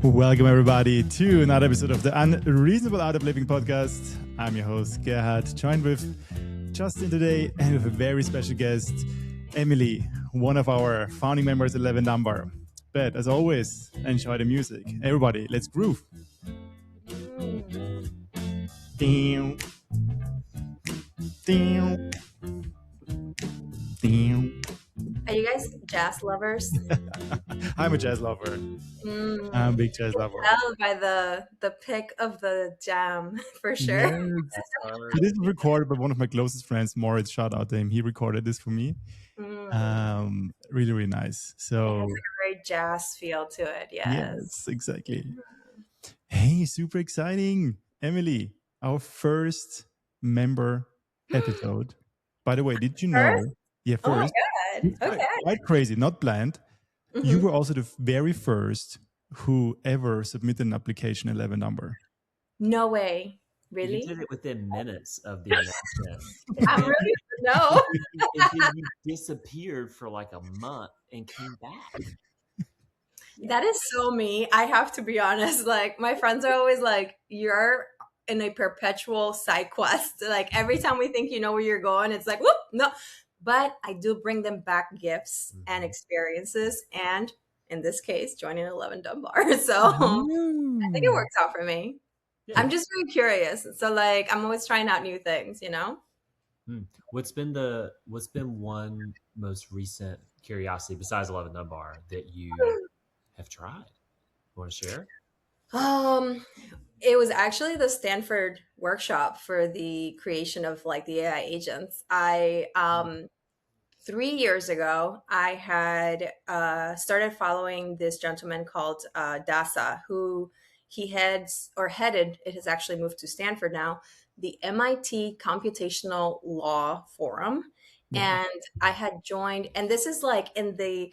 Welcome, everybody, to another episode of the Unreasonable Art of Living podcast. I'm your host, Gerhard, joined with Justin today and with a very special guest, Emily, one of our founding members, 11 Number. But as always, enjoy the music. Everybody, let's groove. Damn. Damn. Damn. Are you guys jazz lovers? I'm a jazz lover. I'm a big jazz lover. Tell by the pick of the jam, for sure. Yes. This is recorded by one of my closest friends, Moritz. Shout out to him. He recorded this for me. Really, really nice. So it has like a very jazz feel to it. Yes, exactly. Hey, super exciting, Emily. Our first member episode. By the way, did you know? First? Yeah, Oh my first. god. Okay. Quite crazy, not planned. You were also the very first who ever submitted an application 11 Number. No way. Really? You did it within minutes of the announcement. I'm really no. And then you disappeared for like a month and came back. That is so me. I have to be honest. Like, my friends are always like, you're in a perpetual side quest. Like, every time we think you know where you're going, it's like, whoop, no. But I do bring them back gifts and experiences, and in this case, joining 11 Dunbar. So I think it works out for me. Yeah. I'm just very curious. So like, I'm always trying out new things, you know? What's been one most recent curiosity besides 11 Dunbar that you have tried? You want to share? It was actually the Stanford workshop for the creation of like the AI agents. 3 years ago, I had started following this gentleman called Dasa, who he headed, it has actually moved to Stanford now, the MIT Computational Law Forum. And I had joined, and this is like in the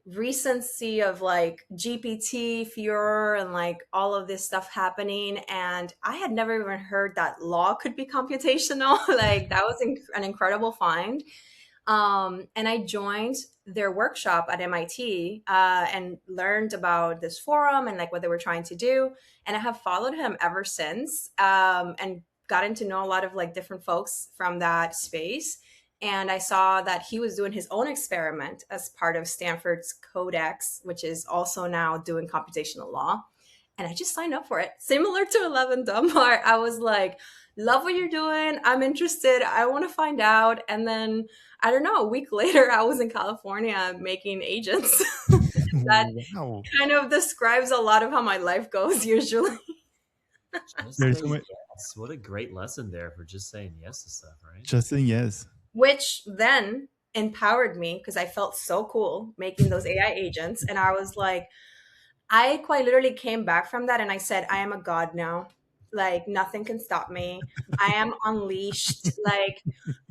recency of like GPT furor and like all of this stuff happening, and I had never even heard that law could be computational. Like, that was an incredible find. And I joined their workshop at MIT and learned about this forum and like what they were trying to do, and I have followed him ever since, and gotten to know a lot of like different folks from that space. And I saw that he was doing his own experiment as part of Stanford's Codex, which is also now doing computational law. And I just signed up for it. Similar to 11 Dunbar, I was like, love what you're doing. I'm interested. I want to find out. And then, I don't know, a week later, I was in California making agents. That kind of describes a lot of how my life goes usually. Yes. What a great lesson there for just saying yes to stuff, right? Just saying yes. Which then empowered me because I felt so cool making those AI agents. And I was like, I quite literally came back from that and I said, I am a god now. Like, nothing can stop me. I am unleashed. Like,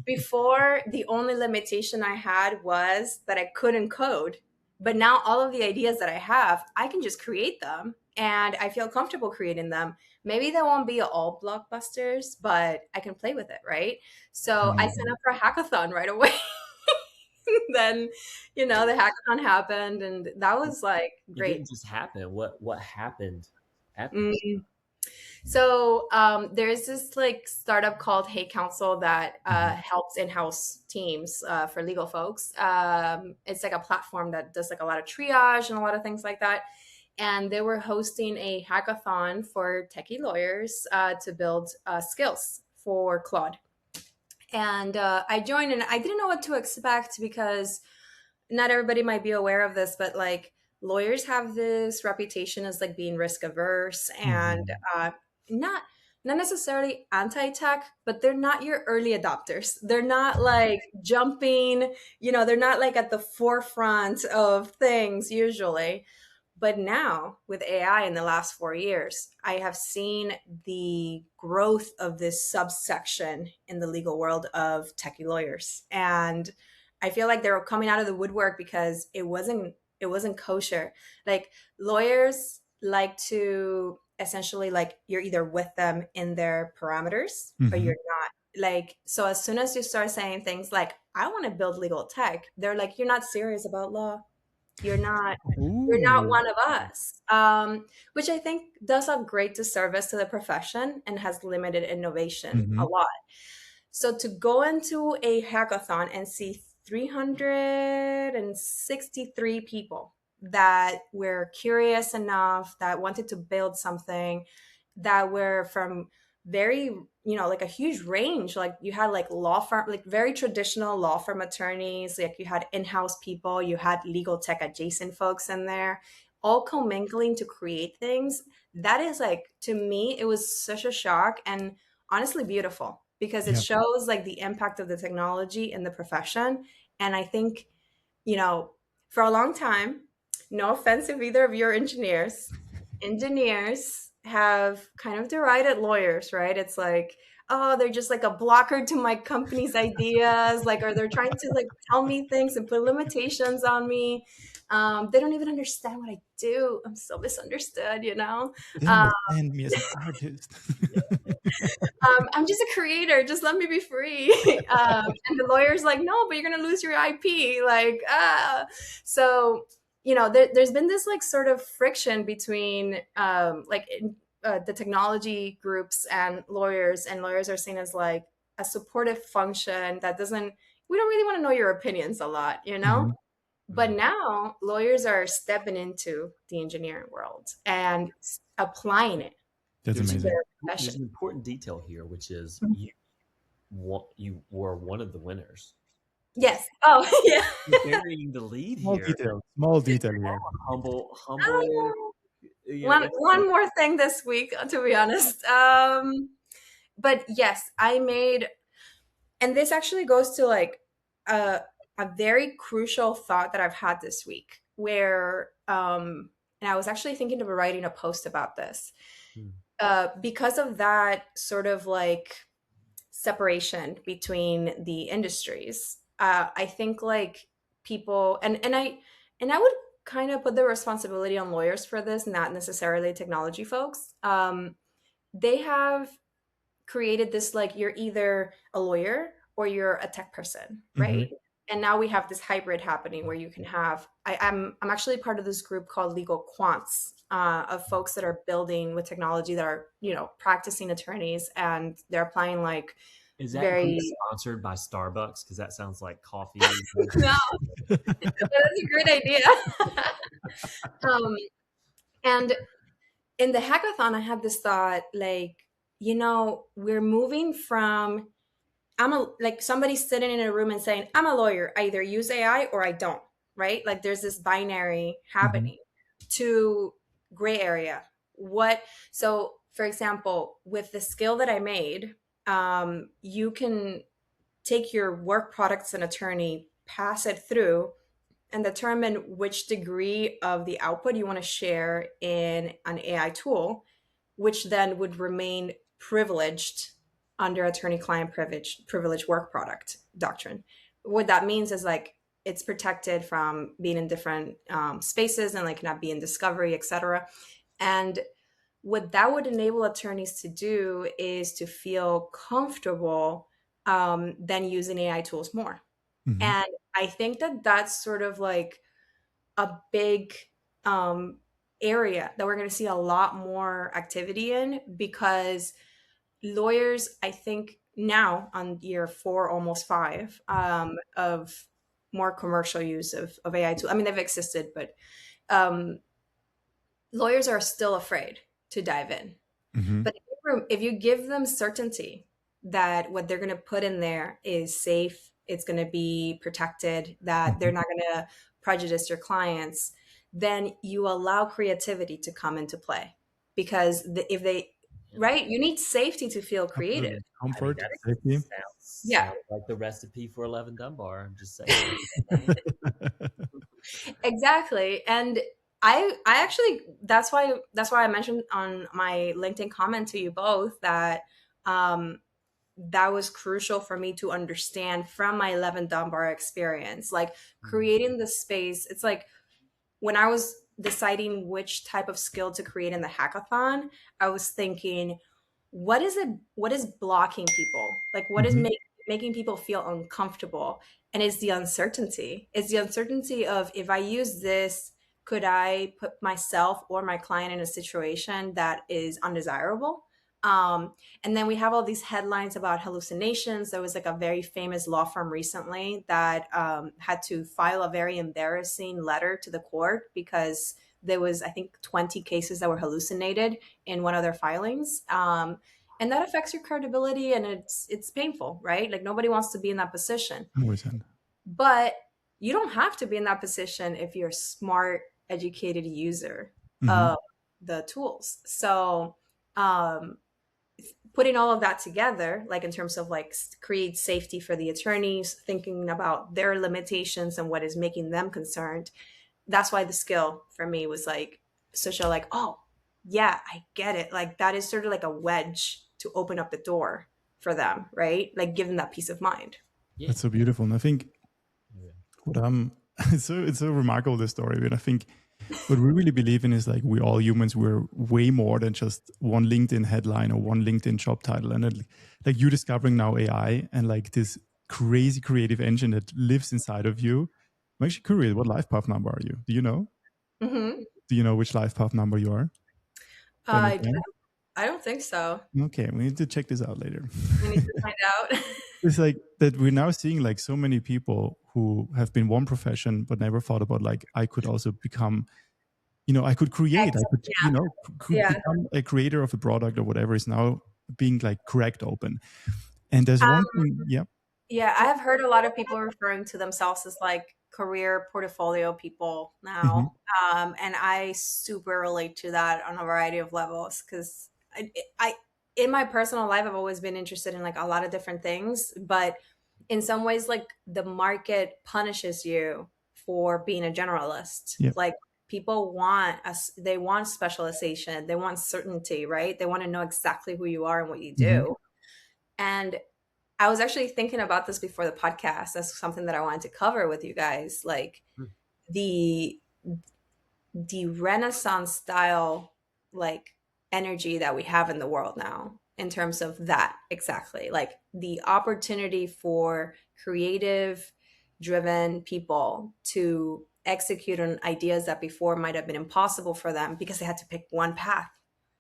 before, the only limitation I had was that I couldn't code. But now all of the ideas that I have, I can just create them. And I feel comfortable creating them. Maybe they won't be all blockbusters, but I can play with it, right? So I signed up for a hackathon right away. Then, the hackathon happened, and that was like great. It didn't just happen. What happened? So there's this like startup called Hey Counsel that helps in-house teams for legal folks. It's like a platform that does like a lot of triage and a lot of things like that. And they were hosting a hackathon for techie lawyers to build skills for Claude. And I joined, and I didn't know what to expect because not everybody might be aware of this, but like lawyers have this reputation as like being risk averse and not necessarily anti-tech, but they're not your early adopters. They're not like jumping, they're not like at the forefront of things usually. But now with AI in the last 4 years, I have seen the growth of this subsection in the legal world of techie lawyers. And I feel like they're coming out of the woodwork because it wasn't kosher. Like, lawyers like to essentially like, you're either with them in their parameters or you're not. Like, so as soon as you start saying things like, I want to build legal tech, they're like, you're not serious about law. you're not Ooh. one of us, which I think does a great disservice to the profession and has limited innovation a Hmm. lot. So to go into a hackathon and see 363 people that were curious enough, that wanted to build something, that were from very, like a huge range. Like you had like law firm, like very traditional law firm attorneys, like you had in-house people, you had legal tech adjacent folks in there, all commingling to create things. That is like, to me, it was such a shock and honestly beautiful because it Yeah. shows like the impact of the technology in the profession. And I think, you know, for a long time, no offense if either of your engineers have kind of derided lawyers, right? It's like, oh, they're just like a blocker to my company's ideas, like, or they're trying to like tell me things and put limitations on me. They don't even understand what I do. I'm so misunderstood, you know? They don't Um, understand me as an artist. I'm just a creator. Just let me be free. And the lawyer's like, no, but you're gonna lose your IP. Like, so there's been this like sort of friction between the technology groups and lawyers are seen as like a supportive function that doesn't. We don't really want to know your opinions a lot, you know. Mhm. But now lawyers are stepping into the engineering world and applying it That's There's to amazing. their there's profession. an important detail here, which is Mhm. you were one of the winners. Yes. Oh, yeah. You're burying the lead Small here. detail. Small It's detail here. humble. One more thing this week, to be honest. But yes, I made, and this actually goes to like a a very crucial thought that I've had this week, where and I was actually thinking of writing a post about this. Hmm. Because of that sort of like separation between the industries. I think like people and I would kind of put the responsibility on lawyers for this, not necessarily technology folks. They have created this like you're either a lawyer or you're a tech person, Hmm. right? And now we have this hybrid happening where you can have I'm actually part of this group called Legal Quants, of folks that are building with technology that are practicing attorneys and they're applying like Is that group very sponsored by Starbucks? Because that sounds like coffee. no, that's a great idea. um, and in the hackathon I had this thought like, we're moving from I'm a like somebody sitting in a room and saying, I'm a lawyer, I either use AI or I don't, right? Like there's this binary Hmm. happening to gray area. What so for example, with the skill that I made, you can take your work product as an attorney, pass it through, and determine which degree of the output you want to share in an AI tool, which then would remain privileged under attorney-client privilege work product doctrine. What that means is like it's protected from being in different spaces and like not be in discovery, etc. And what that would enable attorneys to do is to feel comfortable then using AI tools more. Hmm. And I think that that's sort of like a big um, area that we're going to see a lot more activity in because lawyers, I think now on year 4, almost 5, of more commercial use of AI tools. I mean, they've existed, but um, lawyers are still afraid to dive in. Hmm. But if you give them certainty that what they're going to put in there is safe, it's going to be protected, that they're Hmm. not going to prejudice your clients, then you allow creativity to come into play. Because if they, right, you need safety to feel creative. Absolutely. I mean, Comfort, that safety. Yeah, sounds like the recipe for 11 Dunbar. I'm just saying. exactly. And I actually that's why I mentioned on my LinkedIn comment to you both that um that was crucial for me to understand from my 11 Dunbar experience. Like creating the space, it's like when I was deciding which type of skill to create in the hackathon, I was thinking, what is blocking people? Like what is Hmm. making making people feel uncomfortable. And it's the uncertainty. It's the uncertainty of, if I use this, could I put myself or my client in a situation that is undesirable? And then we have all these headlines about hallucinations. There was like a very famous law firm recently that had to file a very embarrassing letter to the court because there was, I think, 20 cases that were hallucinated in one of their filings. And that affects your credibility, and it's painful, right? Like, nobody wants to be in that position. 100%. But you don't have to be in that position if you're a smart, educated user Mhm. of the tools. So putting all of that together, like in terms of like create safety for the attorneys, thinking about their limitations and what is making them concerned, that's why the skill for me was like such a like, oh yeah, I get it. Like that is sort of like a wedge to open up the door for them, right? Like give them that peace of mind. Yeah. That's so beautiful. And I think Yeah. what it's so remarkable, this story. But I think what we really believe in is like, we all humans, we're way more than just one LinkedIn headline or one LinkedIn job title. And like you discovering now AI and like this crazy creative engine that lives inside of you. I'm actually curious, what life path number are you? Do you know? Mm-hmm. Do you know which life path number you are? I don't think so. Okay, we need to check this out later. We need to find out. It's like that we're now seeing like so many people who have been one profession but never thought about like, I could also become, I could create, I could, could Yeah. become a creator of a product or whatever, is now being like cracked open. And there's one thing, Yeah, I have heard a lot of people referring to themselves as like career portfolio people now. And I super relate to that on a variety of levels because I, in my personal life, I've always been interested in like a lot of different things. But in some ways, like the market punishes you for being a generalist. Yep. Like people want us, they want specialization, they want certainty, right? They want to know exactly who you are and what you do. And I was actually thinking about this before the podcast. That's something that I wanted to cover with you guys, like the Renaissance style, like energy that we have in the world now, in terms of that exactly, like the opportunity for creative, driven people to execute on ideas that before might have been impossible for them because they had to pick one path.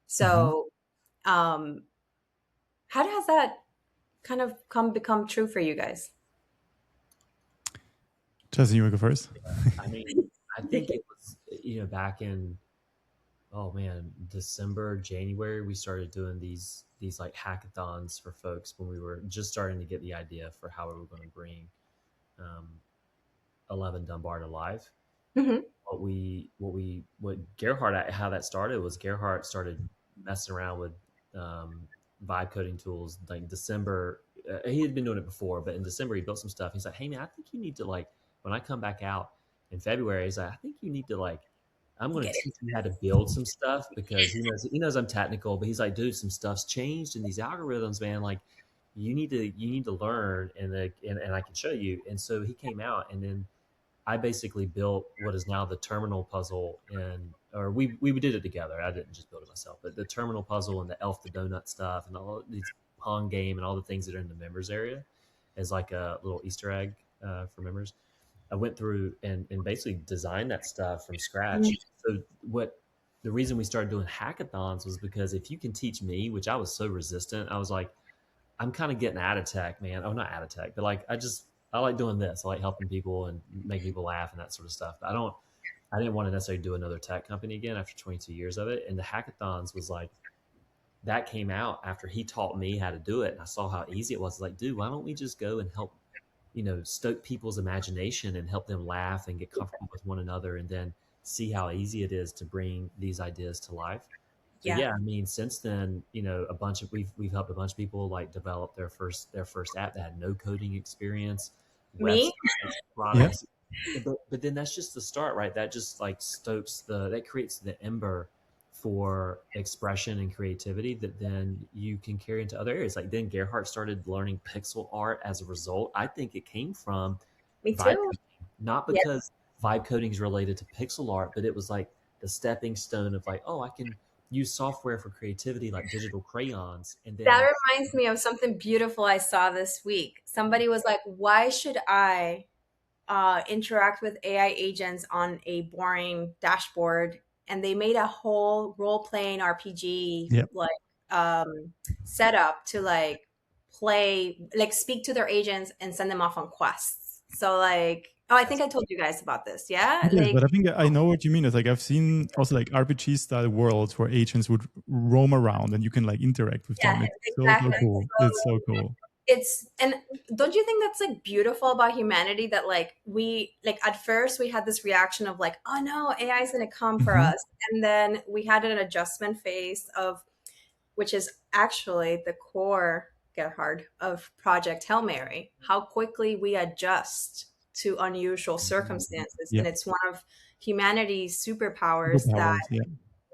So, how has that kind of become true for you guys? Justin, you want to go first? I mean, I think it was, back in, December, January, we started doing these like hackathons for folks when we were just starting to get the idea for how we were going to bring 11 Dunbar to life. What Gerhard, how that started was Gerhard started messing around with vibe coding tools like December. He had been doing it before, but in December he built some stuff. He's like, hey man, I think you need to like, when I come back out in February, he's like, I think you need to like, I'm going to teach you how to build some stuff, because he knows I'm technical, but he's like, dude, some stuff's changed in these algorithms, man. Like you need to learn, and I can show you. And so he came out, and then I basically built what is now the terminal puzzle, or we did it together. I didn't just build it myself, but the terminal puzzle and the Elf the Donut stuff and all these Pong game and all the things that are in the members area as like a little Easter egg for members. I went through and basically designed that stuff from scratch. So the reason we started doing hackathons was because if you can teach me, which I was so resistant, I was like, I'm kind of getting out of tech, man. Oh, not out of tech, but like, I like doing this. I like helping people and making people laugh and that sort of stuff. But I didn't want to necessarily do another tech company again after 22 years of it. And the hackathons was like, that came out after he taught me how to do it. And I saw how easy it was. Like, dude, why don't we just go and help, stoke people's imagination and help them laugh and get comfortable with one another, and then see how easy it is to bring these ideas to life. So yeah, I mean, since then, we've helped a bunch of people like develop their first app that had no coding experience. Me? Products. But then that's just the start, right? That just like that creates the ember for expression and creativity that then you can carry into other areas. Like then Gerhard started learning pixel art as a result. I think it came from Me vibe too. coding, not because vibe coding is related to pixel art, but it was like the stepping stone of like, oh, I can use software for creativity like digital crayons, and That then reminds me of something beautiful I saw this week. Somebody was like, why should I interact with AI agents on a boring dashboard? And they made a whole role playing RPG Yeah, like setup to like play, like speak to their agents and send them off on quests. So like, oh, I think I told you guys about this. Yeah, it is, like but I think I know what you mean. It's like I've seen also like RPG style worlds where agents would roam around and you can like interact with yeah, them. It's so exactly. cool. It's so cool. It's and don't you think that's like beautiful about humanity that like we like at first we had this reaction of like, oh no, AI is going to come for Hmm. us, and then we had an adjustment phase of which is actually the core, Gerhard, of Project Hail Mary, how quickly we adjust to unusual circumstances. Yeah, And it's one of humanity's superpowers that superpowers. Yeah,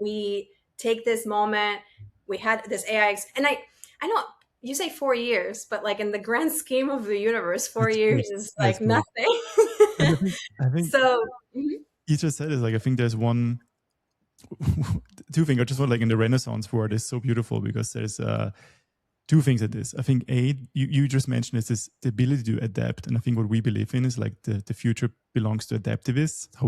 we take this moment, we had this AI, and I know you say 4 years, but like in the grand scheme of the universe, four it's years great. is It's like great. nothing. And I think So, mhm. you just said is like I think there's one two things. I just want like in the Renaissance world is so beautiful because there's two things at this. I think you just mentioned is this the ability to adapt, and I think what we believe in is like the future belongs to adaptivists, how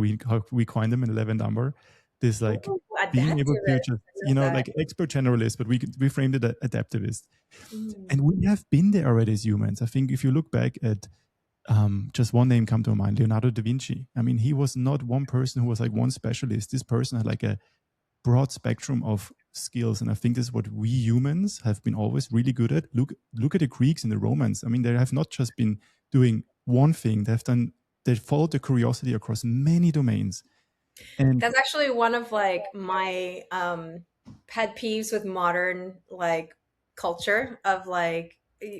we coin them in 11 number. This like Ooh, being able to adaptivist. just I love that. like expert generalist, but we framed it as adaptivist, Mm. and we have been there already as humans. I think if you look back at just one name come to mind, Leonardo da Vinci. I mean, he was not one person who was like one specialist. This person had like a broad spectrum of skills, and I think this is what we humans have been always really good at. Look at the Greeks and the Romans. I mean, they have not just been doing one thing. They followed the curiosity across many domains. And That's actually one of like my pet peeves with modern like culture of like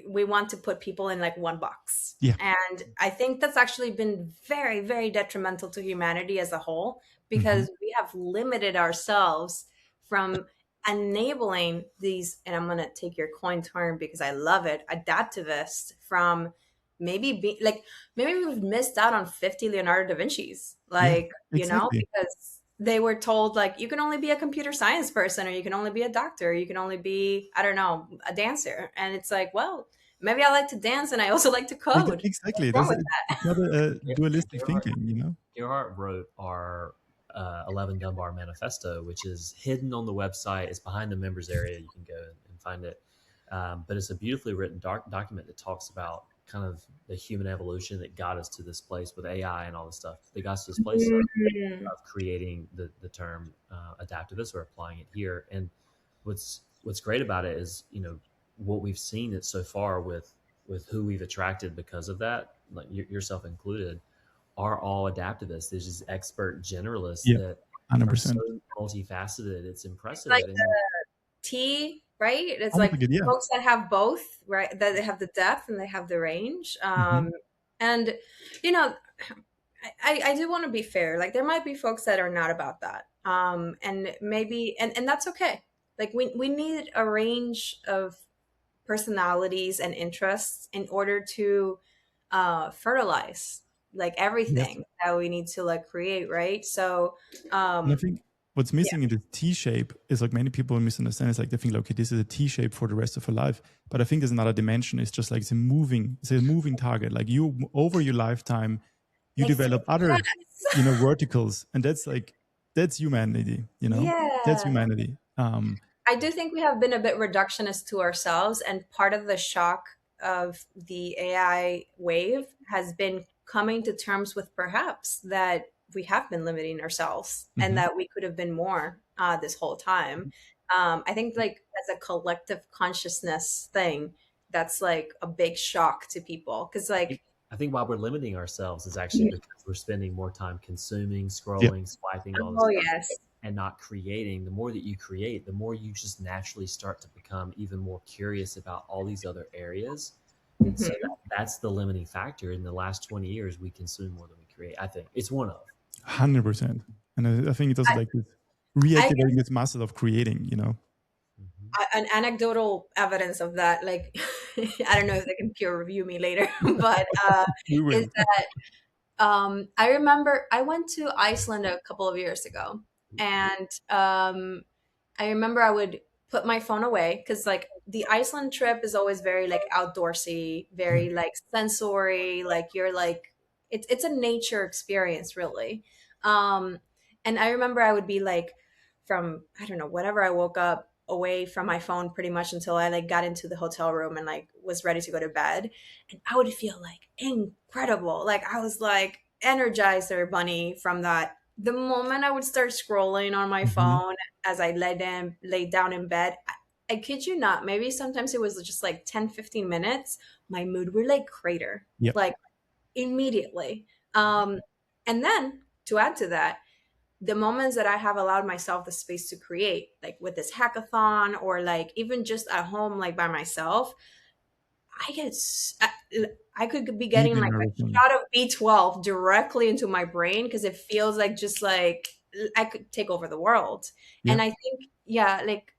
we want to put people in like one box. yeah, And I think that's actually been very, very detrimental to humanity as a whole hmm, because we have limited ourselves from enabling these, and I'm gonna take your coin term because I love it, adaptivists from maybe be like maybe we've missed out on 50 Leonardo da Vinci's, yeah, like, exactly. because they were told like you can only be a computer science person or you can only be a doctor or you can only be, I don't know, a dancer. And it's like, well, maybe I like to dance and I also like to code. Exactly. What's wrong with It's not a dualistic Gerhard, thinking. Gerhard wrote our 11 Dunbar Manifesto, which is hidden on the website. It's behind the members area. You can go and find it. But it's a beautifully written document that talks about kind of the human evolution that got us to this place with AI and all this stuff. They got us to this place that? of creating the term adaptivist or applying it here. And what's great about it is, what we've seen it so far with who we've attracted because of that, like yourself included, are all adaptivists. There's these expert generalists Yeah, that are so 100%. multifaceted. It's It's impressive. like And the T, right? It's Almost like like it, yeah. folks that have both, right? That they have the depth and they have the range. Hmm. And you know, I do want to be fair. Like there might be folks that are not about that. And maybe and that's okay. Like we need a range of personalities and interests in order to fertilize like Yes. everything that we need to like create, right? So And I um think what's yeah. missing in the T shape is like many people misunderstand. It's like they think, okay, this is a T shape for the rest of your life. But I think there's another dimension. It's just like it's a moving target. Like you over your lifetime, you Like develop other, yes. verticals, and that's humanity. That's Yeah. humanity. I do think we have been a bit reductionist to ourselves, and part of the shock of the AI wave has been coming to terms with perhaps that we have been limiting ourselves and Mhm. that we could have been more this whole time. I think, like, as a collective consciousness thing, that's like a big shock to people because, like, I think why we're limiting ourselves is actually because we're spending more time consuming, Yeah. scrolling, swiping, all this oh, stuff, yes. and not creating. The more that you create, the more you just naturally start to become even more curious about all these other areas. And so Mhm. that's the limiting factor. In the last 20 years, we consume more than we create. I think it's one of. 100%. And I think it does I, like this I reactivating this muscle of creating. Mhm. an anecdotal evidence of that, like I don't know if they can peer review me later, but We is will. that I remember I went to Iceland a couple of years ago, and I remember I would put my phone away because like the Iceland trip is always very like outdoorsy, very like sensory, like you're like it's a nature experience really. Um and I remember I would be like from I don't know, whenever I woke up away from my phone pretty much until I like got into the hotel room and like was ready to go to bed. And I would feel like incredible. Like I was like energizer bunny from that. The moment I would start scrolling on my Hmm. phone as I laid down in bed. I kid you not, maybe sometimes it was just like 10, 15 minutes. My mood would like crater, Yep. like immediately. And then to add to that, the moments that I have allowed myself the space to create, like with this hackathon or like even just at home, like by myself, I get, I could be Deep getting in like a everything. shot of B12 directly into my brain because it feels like just like I could take over the world. And Yep. I think, yeah, like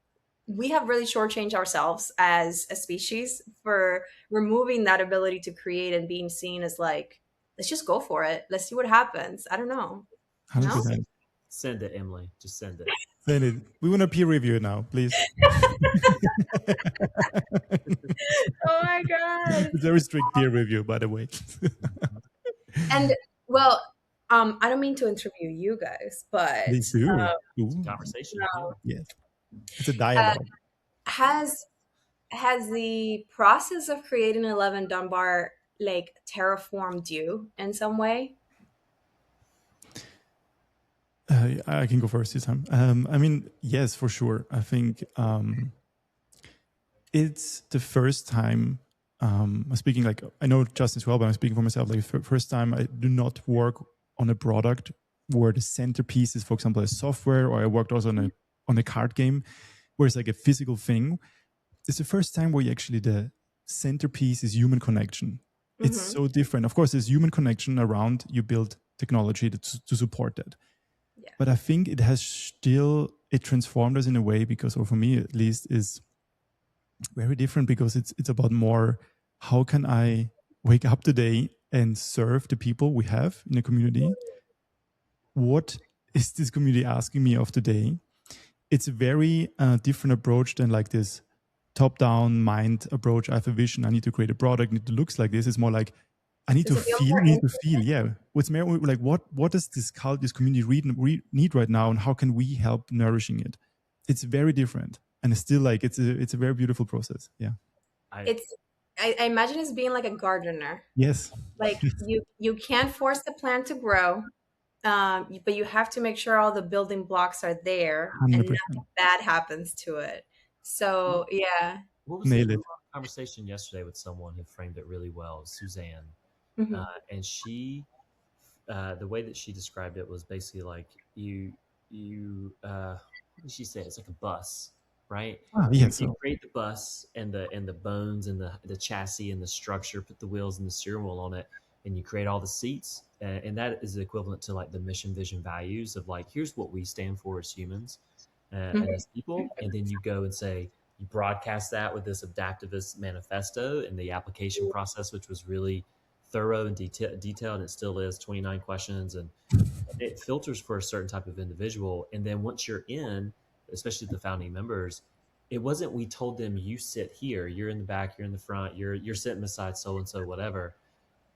we have really shortchanged ourselves as a species for removing that ability to create and being seen as like, let's just go for it. Let's see what happens. I don't know. No? 100%. Send it, Emily. Just send it. Send it. We want to peer review it now, please. Oh my God. It's a very strict peer review, by the way. And well, I don't mean to interview you guys, but Please do. It's a Ooh, conversation. Yeah. yes. It's a uh, dialogue. has has the process of creating 11 Dunbar like terraformed you in some way? I can go first this time. I mean, yes, for sure. I think it's the first time I'm speaking like I know Justin as well, but I'm speaking for myself. Like first time I do not work on a product where the centerpiece is, for example, a software, or I worked also on a card game where it's like a physical thing. It's the first time where you actually the centerpiece is human connection. It's Mm-hmm. so different. Of course, there's human connection around you build technology to support that. Yeah. But I think it has still it transformed us in a way because, or for me at least, is very different because it's about more how can I wake up today and serve the people we have in the community? What is this community asking me of today? It's a very different approach than like this top-down mind approach. I have a vision. I need to create a product. It looks like this. It's more like I need to Does it feel feel. more Need to feel. Yeah. What's more like what does this this community need right now, and how can we help nourishing it? It's very different, and it's still like it's a very beautiful process. Yeah. I it's I imagine it's being like a gardener. Yes. Like you can't force the plant to grow, but you have to make sure all the building blocks are there and 100%. nothing bad happens to it. So yeah. what was it? Nail We it. were on a conversation yesterday with someone who framed it really well, Suzanne, Hmm. and she, the way that she described it was basically like what did she say? It's like a bus, right? Ah, You, yeah. you So create the bus and the bones and the chassis and the structure, put the wheels and the steering wheel on it, and you create all the seats, and that is equivalent to like the mission, vision, values of like here's what we stand for as humans and Hmm. as people, and then you go and say you broadcast that with this adaptivist manifesto and the application process, which was really thorough and detailed, and it still is 29 questions, and it filters for a certain type of individual. And then once you're in, especially the founding members, it wasn't we told them you sit here, you're in the back, you're in the front, you're sitting beside so and so, whatever.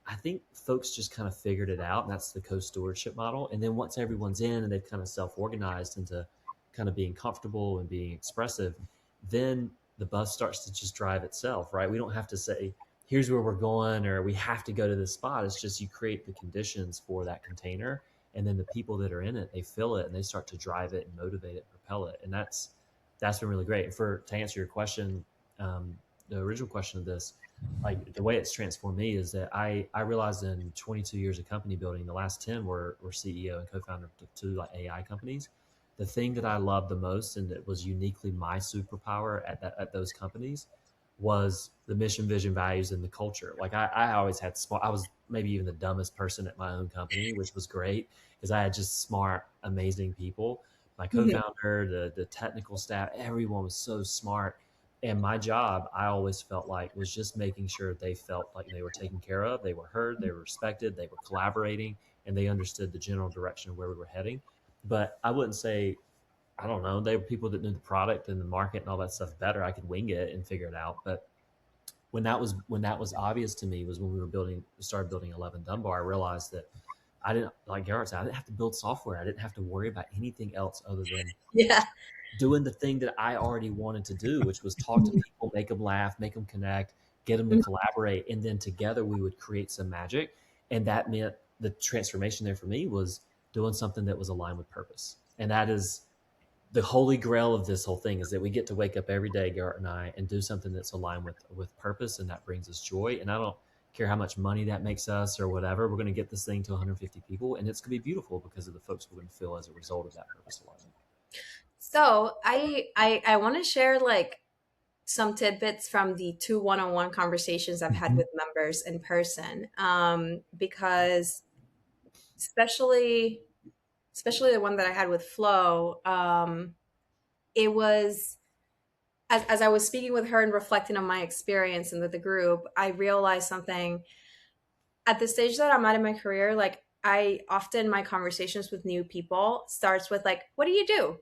I think folks just kind of figured it out, and that's the co-stewardship model. And then once everyone's in and they've kind of self-organized into kind of being comfortable and being expressive, then the bus starts to just drive itself, right? We don't have to say, here's where we're going, or we have to go to this spot. It's just you create the conditions for that container, and then the people that are in it, they fill it and they start to drive it and motivate it, propel it. And that's been really great. And for to answer your question, the original question of this, like the way it's transformed me is that I realized in 22 years of company building, the last 10 were CEO and co-founder of two like AI companies. The thing that I loved the most and that was uniquely my superpower at those companies was the mission, vision, values, and the culture. Like I always had smart. I was maybe even the dumbest person at my own company, which was great because I had just smart, amazing people. My Hmm. co-founder, the technical staff, everyone was so smart, and my job, I always felt like, was just making sure they felt like they were taken care of, they were heard, they were respected, they were collaborating, and they understood the general direction of where we were heading. But I wouldn't say I don't know. They were people that knew the product and the market and all that stuff better. I could wing it and figure it out. But when that was obvious to me was when started building 11 Dunbar. I realized that I didn't, like Garrett said, I didn't have to build software. I didn't have to worry about anything else other than Yeah. doing the thing that I already wanted to do, which was talk to people, make them laugh, make them connect, get them to collaborate, and then together we would create some magic. And that meant the transformation there for me was doing something that was aligned with purpose. And that is the holy grail of this whole thing, is that we get to wake up every day, Garrett and I, and do something that's aligned with purpose, and that brings us joy. And I don't care how much money that makes us or whatever. We're going to get this thing to 150 people, and it's going to be beautiful because of the folks we're going to feel as a result of that purpose alignment. So I want to share like some tidbits from the 2 one-on-one conversations I've had with members in person, because especially the one that I had with Flo, it was as I was speaking with her and reflecting on my experience and with the group, I realized something at the stage that I'm at in my career. Like, I often, my conversations with new people starts with like, what do you do?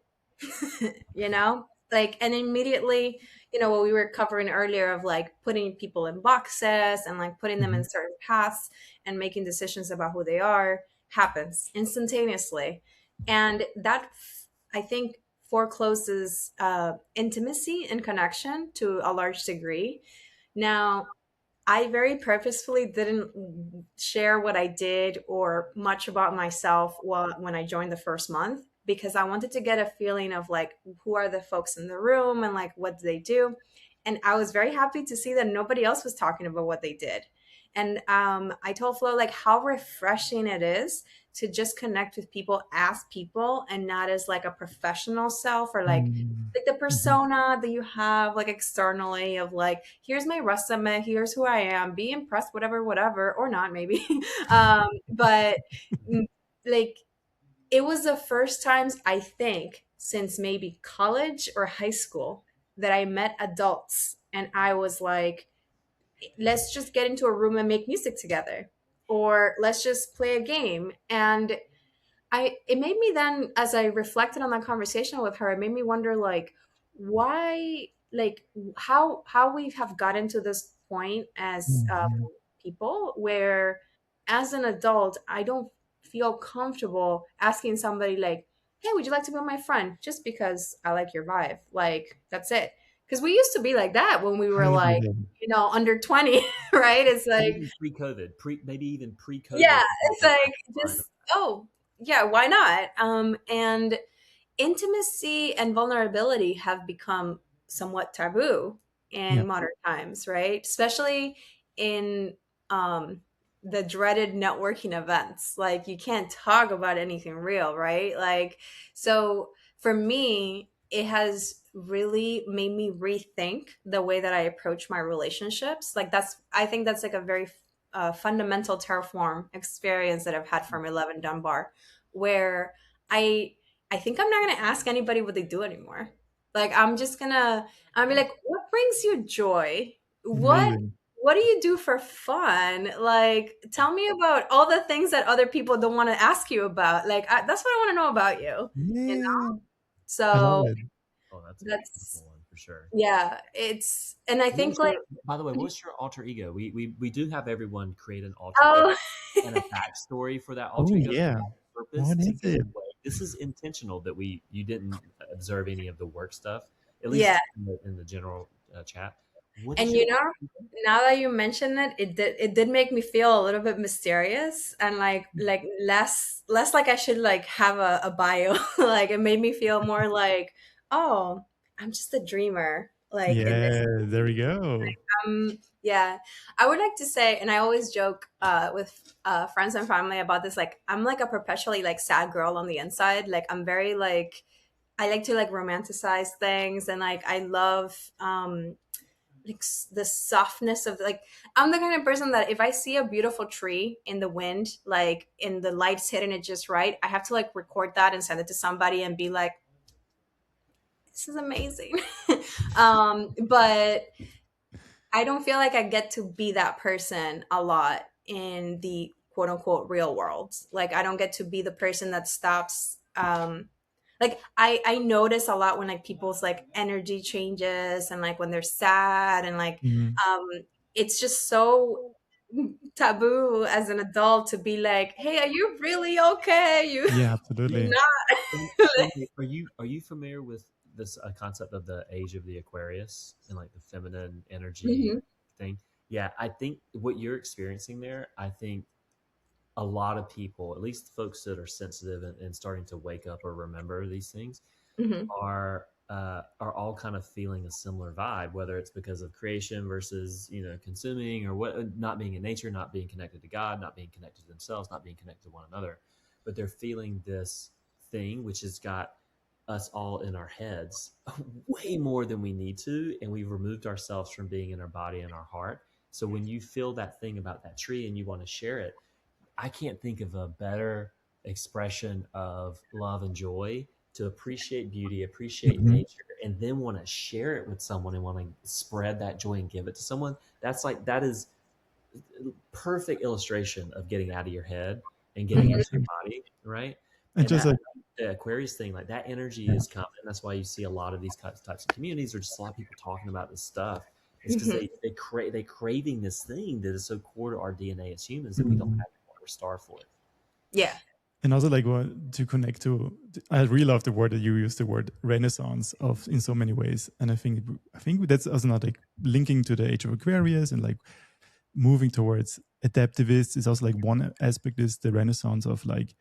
You know, like, and immediately, you know, what we were covering earlier of like putting people in boxes and like putting them in certain paths and making decisions about who they are happens instantaneously. And that, I think, forecloses intimacy and connection to a large degree. Now, I very purposefully didn't share what I did or much about myself when I joined the first month, because I wanted to get a feeling of like, who are the folks in the room and like, what do they do? And I was very happy to see that nobody else was talking about what they did. And I told Flo like how refreshing it is to just connect with people as people and not as like a professional self or like the persona that you have like externally of like, here's my resume, here's who I am, be impressed, whatever, or not maybe. But like, it was the first times I think since maybe college or high school that I met adults and I was like, let's just get into a room and make music together, or let's just play a game. And it made me then, as I reflected on that conversation with her, it made me wonder like, why, like how we have gotten to this point as people where as an adult I don't feel comfortable asking somebody like, hey, would you like to be my friend, just because I like your vibe, like that's it. Because we used to be like that when we were like, you know, under 20. Right? It's like, Maybe pre-COVID, maybe even pre-COVID. yeah, it's like just, oh yeah, why not? And intimacy and vulnerability have become somewhat taboo in modern times, right? Especially in the dreaded networking events. Like, you can't talk about anything real, right? Like, so for me, it has really made me rethink the way that I approach my relationships. Like, I think that's like a very fundamental Terraform experience that I've had from 11 Dunbar, where I think I'm not going to ask anybody what they do anymore. Like, I'll be like, what brings you joy? Amazing. What do you do for fun? Like, tell me about all the things that other people don't want to ask you about. Like, that's what I want to know about you. You Yeah. know? I love So it. Oh, that's a that's, beautiful one for sure. yeah, and I think like, By the way, what's your alter ego? We do have everyone create an alter oh, ego and a backstory for that alter Oh ego. yeah. Purpose What to is get it? away. This is intentional that you didn't observe any of the work stuff, at least yeah. in the general chat. What And is your you know, now that you mention it, it did make me feel a little bit mysterious and like less like I should like have a bio. Like, it made me feel more like, oh, I'm just a dreamer. Like, in this, Yeah, there we go. yeah, I would like to say, and I always joke with friends and family about this. Like, I'm like a perpetually like sad girl on the inside. Like, I'm very like, I like to like romanticize things, and like I love like the softness of like, I'm the kind of person that if I see a beautiful tree in the wind, like in the lights hitting it just right, I have to like record that and send it to somebody and be like, this is amazing. But I don't feel like I get to be that person a lot in the quote unquote real world. Like, I don't get to be the person that stops Like I notice a lot when like people's like energy changes and like when they're sad and like Mhm. um it's just so taboo as an adult to be like, hey, are you really okay? Yeah, You're absolutely. And, not. Emily, are you familiar with this concept of the age of the Aquarius and like the feminine energy Mhm, thing? Yeah, I think what you're experiencing there, I think a lot of people, at least folks that are sensitive and starting to wake up or remember these things, mhm, are all kind of feeling a similar vibe, whether it's because of creation versus consuming or what, not being in nature, not being connected to God, not being connected to themselves, not being connected to one another, but they're feeling this thing which has got us all in our heads way more than we need to, and we've removed ourselves from being in our body and our heart. So when you feel that thing about that tree and you want to share it, I can't think of a better expression of love and joy to appreciate beauty, appreciate Mhm. nature, and then want to share it with someone and want to spread that joy and give it to someone. That is perfect illustration of getting out of your head and getting into your 100%. body, right? And And just that like, the Aquarius thing, like that energy yeah. is coming. That's why you see a lot of these types of communities, or just a lot of people talking about this stuff. It's because mhm. they craving this thing that is so core to our DNA as humans that we don't Mhm. have anymore. We're starved for it. Yeah. And also like to connect to, I really love the word that you use, the word renaissance of in so many ways. And I think that's also not like linking to the age of Aquarius and like moving towards adaptivist is also like one aspect is the renaissance of like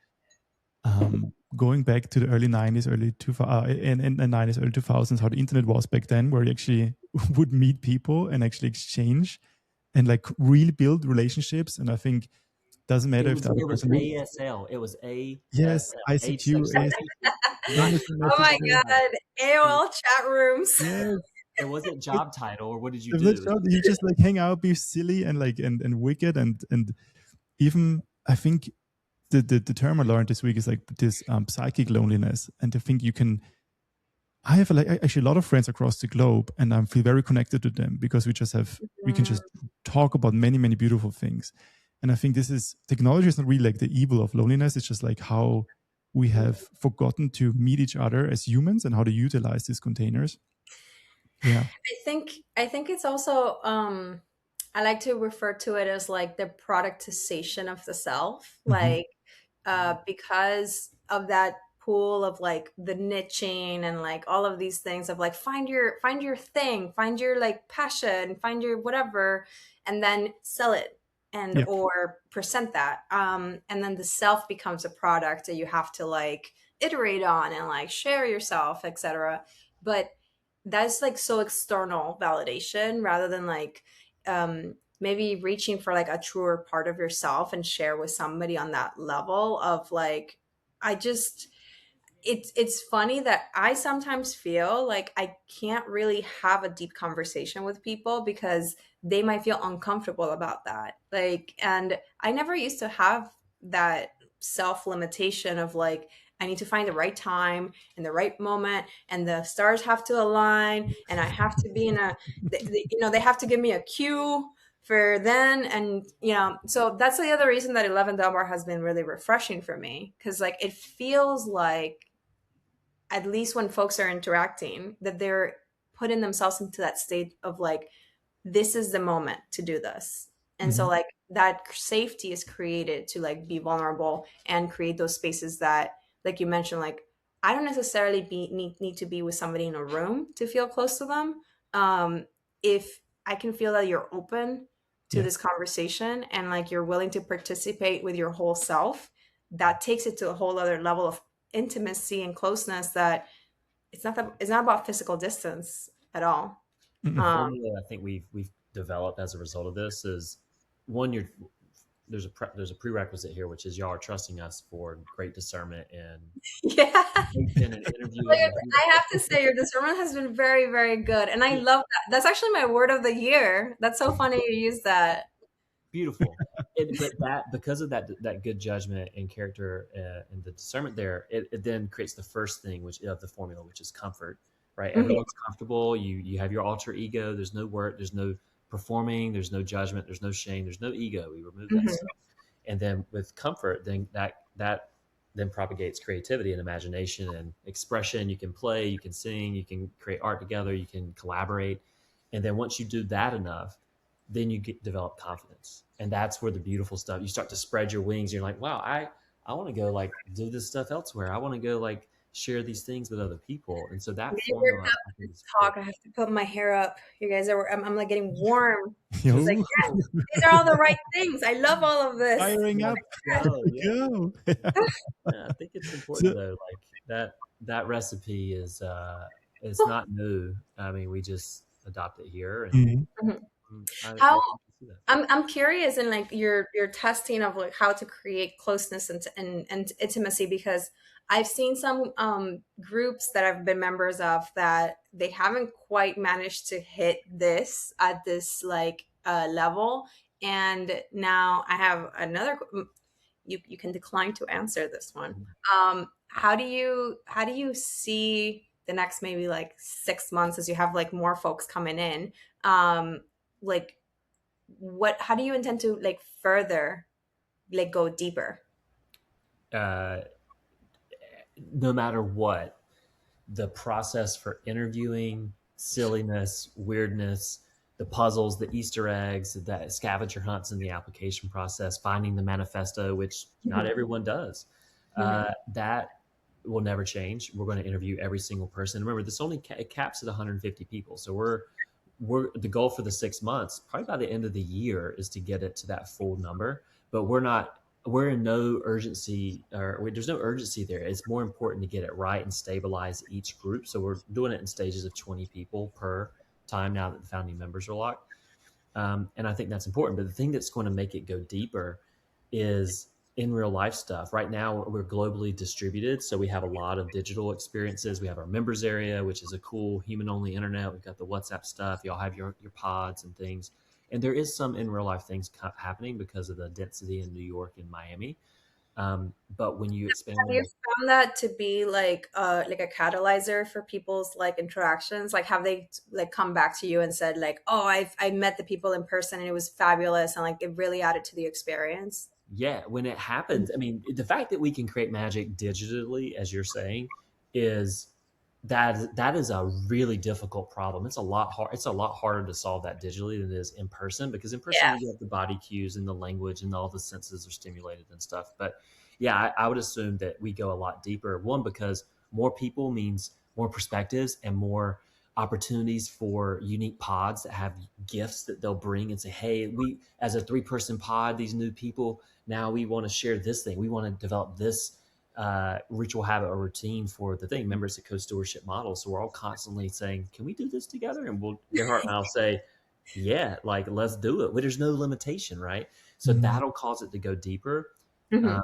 going back to the early 90s, early 2000 and the 90s, early 2000s, how the internet was back then, where you actually would meet people and actually exchange and like really build relationships. And I think doesn't matter if the other It was person would, ASL. It was yes, ASL. Age ICQ, sex education. Not Amazon Oh my Messenger. God. it was AOL chat rooms. Yes. it wasn't job title, or what did you If that's do? job, you just like hang out, be silly and like and wicked and even I think the term I learned this week is like this psychic loneliness. And I think you can I have like actually a lot of friends across the globe, and I feel very connected to them because we can Mm, just talk about many beautiful things. And I think this is technology is not really like the evil of loneliness. It's just like how we have forgotten to meet each other as humans and how to utilize these containers. Yeah. I think it's also I like to refer to it as like the productization of the self. Hmm. Like because of that pool of like the niching and like all of these things of like find your thing, find your like passion, find your whatever, and then sell it and Yeah. or present that. And then the self becomes a product that you have to like iterate on and like share yourself, etc. But that's like so external validation rather than like maybe reaching for like a truer part of yourself and share with somebody on that level of like I just it's funny that I sometimes feel like I can't really have a deep conversation with people because they might feel uncomfortable about that. Like, and I never used to have that self limitation of like, I need to find the right time and the right moment, and the stars have to align, and I have to be in a, they have to give me a cue for then. And, so that's the other reason that 11 Delmar has been really refreshing for me because, like, it feels like at least when folks are interacting, that they're putting themselves into that state of like, this is the moment to do this. And so Hmm. like that safety is created to like be vulnerable and create those spaces that, like you mentioned, like I don't necessarily need to be with somebody in a room to feel close to them. If I can feel that you're open to Yeah. this conversation and like you're willing to participate with your whole self, that takes it to a whole other level of intimacy and closeness that it's not about physical distance at all. The Mm-mm. Um, formula I think we've developed as a result of this is one, you're there's a prerequisite here, which is y'all are trusting us for great discernment and yeah. communication and interviewing Like, and things. I have to say, your discernment has been very, very good, and I love that. That's actually my word of the year. That's so funny you use that. Beautiful. But that, because of that good judgment and character and the discernment there, it then creates the first thing, which of the formula, which is comfort. Right? Mhm, Everyone's comfortable. You have your alter ego. There's no work. There's no performing. There's no judgment. There's no shame. There's no ego. We remove that mhm, stuff. And then with comfort, then that then propagates creativity and imagination and expression. You can play, you can sing, you can create art together, you can collaborate. And then once you do that enough, then you develop confidence. And that's where the beautiful stuff, you start to spread your wings. You're like, wow, I want to go like do this stuff elsewhere. I want to go like share these things with other people. And so that Today we're formula, I think, having is this talk. important. I have to put my hair up. You guys are. I'm like getting warm. It's like, Yo, yes, these are all the right things. I love all of this. firing up. Yes. Go, yeah. Go. Yeah, I think it's important So, though. Like that recipe is it's not new. I mean, we just adopt it here, and mhm. I How like to see that. I'm curious in like your testing of like how to create closeness and intimacy, because I've seen some groups that I've been members of that they haven't quite managed to hit this at this like level. And now I have another. You can decline to answer this one. How do you see the next maybe like 6 months as you have like more folks coming in? Like how do you intend to like further like go deeper? Uh, no matter what, the process for interviewing, silliness, weirdness, the puzzles, the Easter eggs, the scavenger hunts in the application process, finding the manifesto, which not everyone does, that will never change. We're going to interview every single person. Remember, this only it caps at 150 people. So we're the goal for the 6 months, probably by the end of the year, is to get it to that full number. But we're in no urgency, there's no urgency there. It's more important to get it right and stabilize each group. So we're doing it in stages of 20 people per time now that the founding members are locked. And I think that's important. But the thing that's going to make it go deeper is in real life stuff. Right now, we're globally distributed. So we have a lot of digital experiences. We have our members area, which is a cool human only internet. We've got the WhatsApp stuff. Y'all have your pods and things. And there is some in real life things happening because of the density in New York and Miami. But when you expand Have you found that to be like a catalyzer for people's like interactions? Like have they like come back to you and said like, oh, I met the people in person and it was fabulous and like it really added to the experience? yeah, when it happens, I mean, the fact that we can create magic digitally, as you're saying, is that is a really difficult problem. It's a lot hard. It's a lot harder to solve that digitally than it is in person, because in person Yeah. you get the body cues and the language and all the senses are stimulated and stuff. But yeah, I would assume that we go a lot deeper. One, because more people means more perspectives and more opportunities for unique pods that have gifts that they'll bring and say, hey, we as a 3-person pod, these new people, now we want to share this thing. We want to develop this ritual, habit, or routine for the thing. Remember, it's a co-stewardship model. So we're all constantly saying, can we do this together? And Gerhard and I'll say, yeah, like, let's do it. Well, there's no limitation, right? So that'll cause it to go deeper. Mhm.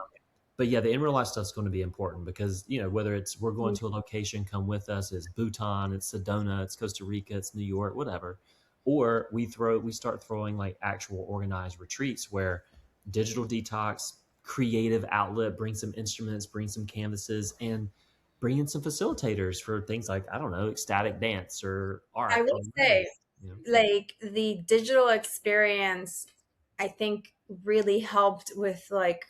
But yeah, the in real life stuff is going to be important because, whether it's we're going to a location, come with us, it's Bhutan, it's Sedona, it's Costa Rica, it's New York, whatever. Or we start throwing like actual organized retreats where digital detox, creative outlet, bring some instruments, bring some canvases, and bring in some facilitators for things like, I don't know, ecstatic dance or art. I will say, You know? like the digital experience, I think really helped with like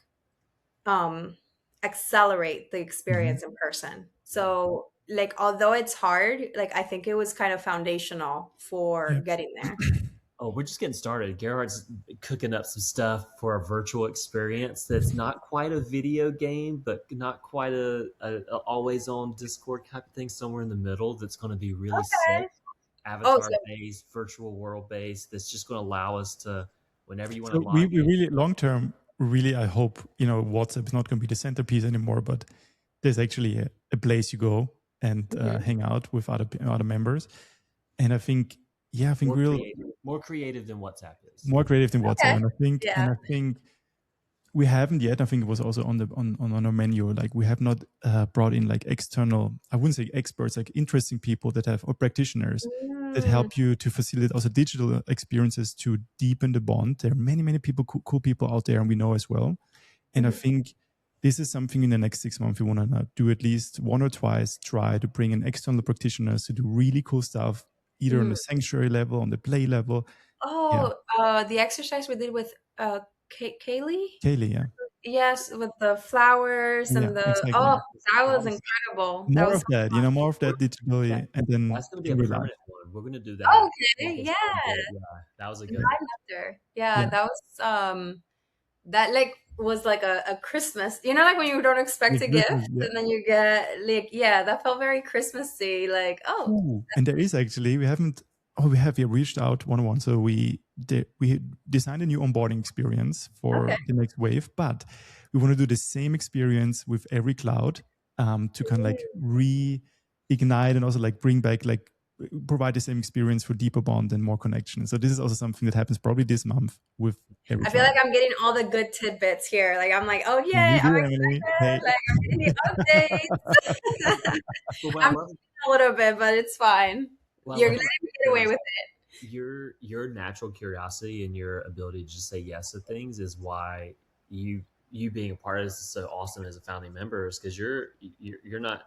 accelerate the experience in person. So like although it's hard, like I think it was kind of foundational for Yeah. getting there. Oh, we're just getting started. Gerhard's cooking up some stuff for a virtual experience that's not quite a video game, but not quite a always on Discord type of thing, somewhere in the middle that's going to be really sick. Okay. Oh, Avatar so based, virtual world based, that's just going to allow us to, whenever you want to So we log in. really long term, really, I hope, WhatsApp is not going to be the centerpiece anymore, but there's actually a place you go and hang out with other members. And I think, I think More creative than WhatsApp is. more creative than WhatsApp. okay. And Yeah. I think we haven't yet. I think it was also on our menu. Like we have not brought in like external, I wouldn't say experts, like interesting people that have, or practitioners that help you to facilitate also digital experiences to deepen the bond. There are many, many people, cool people out there, and we know as well. And I think this is something in the next 6 months we want to do at least one or twice, try to bring in external practitioners to do really cool stuff, either on the sanctuary level, on the play level. Oh, the exercise we did with Kaylee. Kaylee, yeah. Yes, with the flowers Yeah, and the exactly. that was Awesome. incredible. That More was of so that, fun. more of that That digitally, and then that's going to be in a real life. permanent one. We're going to do that Okay, with this yeah. project. Yeah, that was a good one. Lavender. Yeah, Yeah, that was that like was like a Christmas. You know, like when you don't expect like a gift Christmas. Yeah. and then you get like, yeah, that felt very Christmassy. Like, oh, Ooh. And there is actually we haven't. Oh, we reached out one. So we designed a new onboarding experience okay. for the next wave, but we want to do the same experience with every cloud, to kind of like reignite and also like bring back like provide the same experience for deeper bond and more connection. So this is also something that happens probably this month with every I feel like cloud. I'm getting all the good tidbits here. Like I'm like, oh You yay, I'm do, Emily. excited. Hey, Like I'm getting the updates. But what I I'm love, a little bit, but it's fine. what I You're love letting about me get you away is with your natural curiosity and your ability to just say yes to things is why you being a part of this is so awesome as a founding member, is because you're not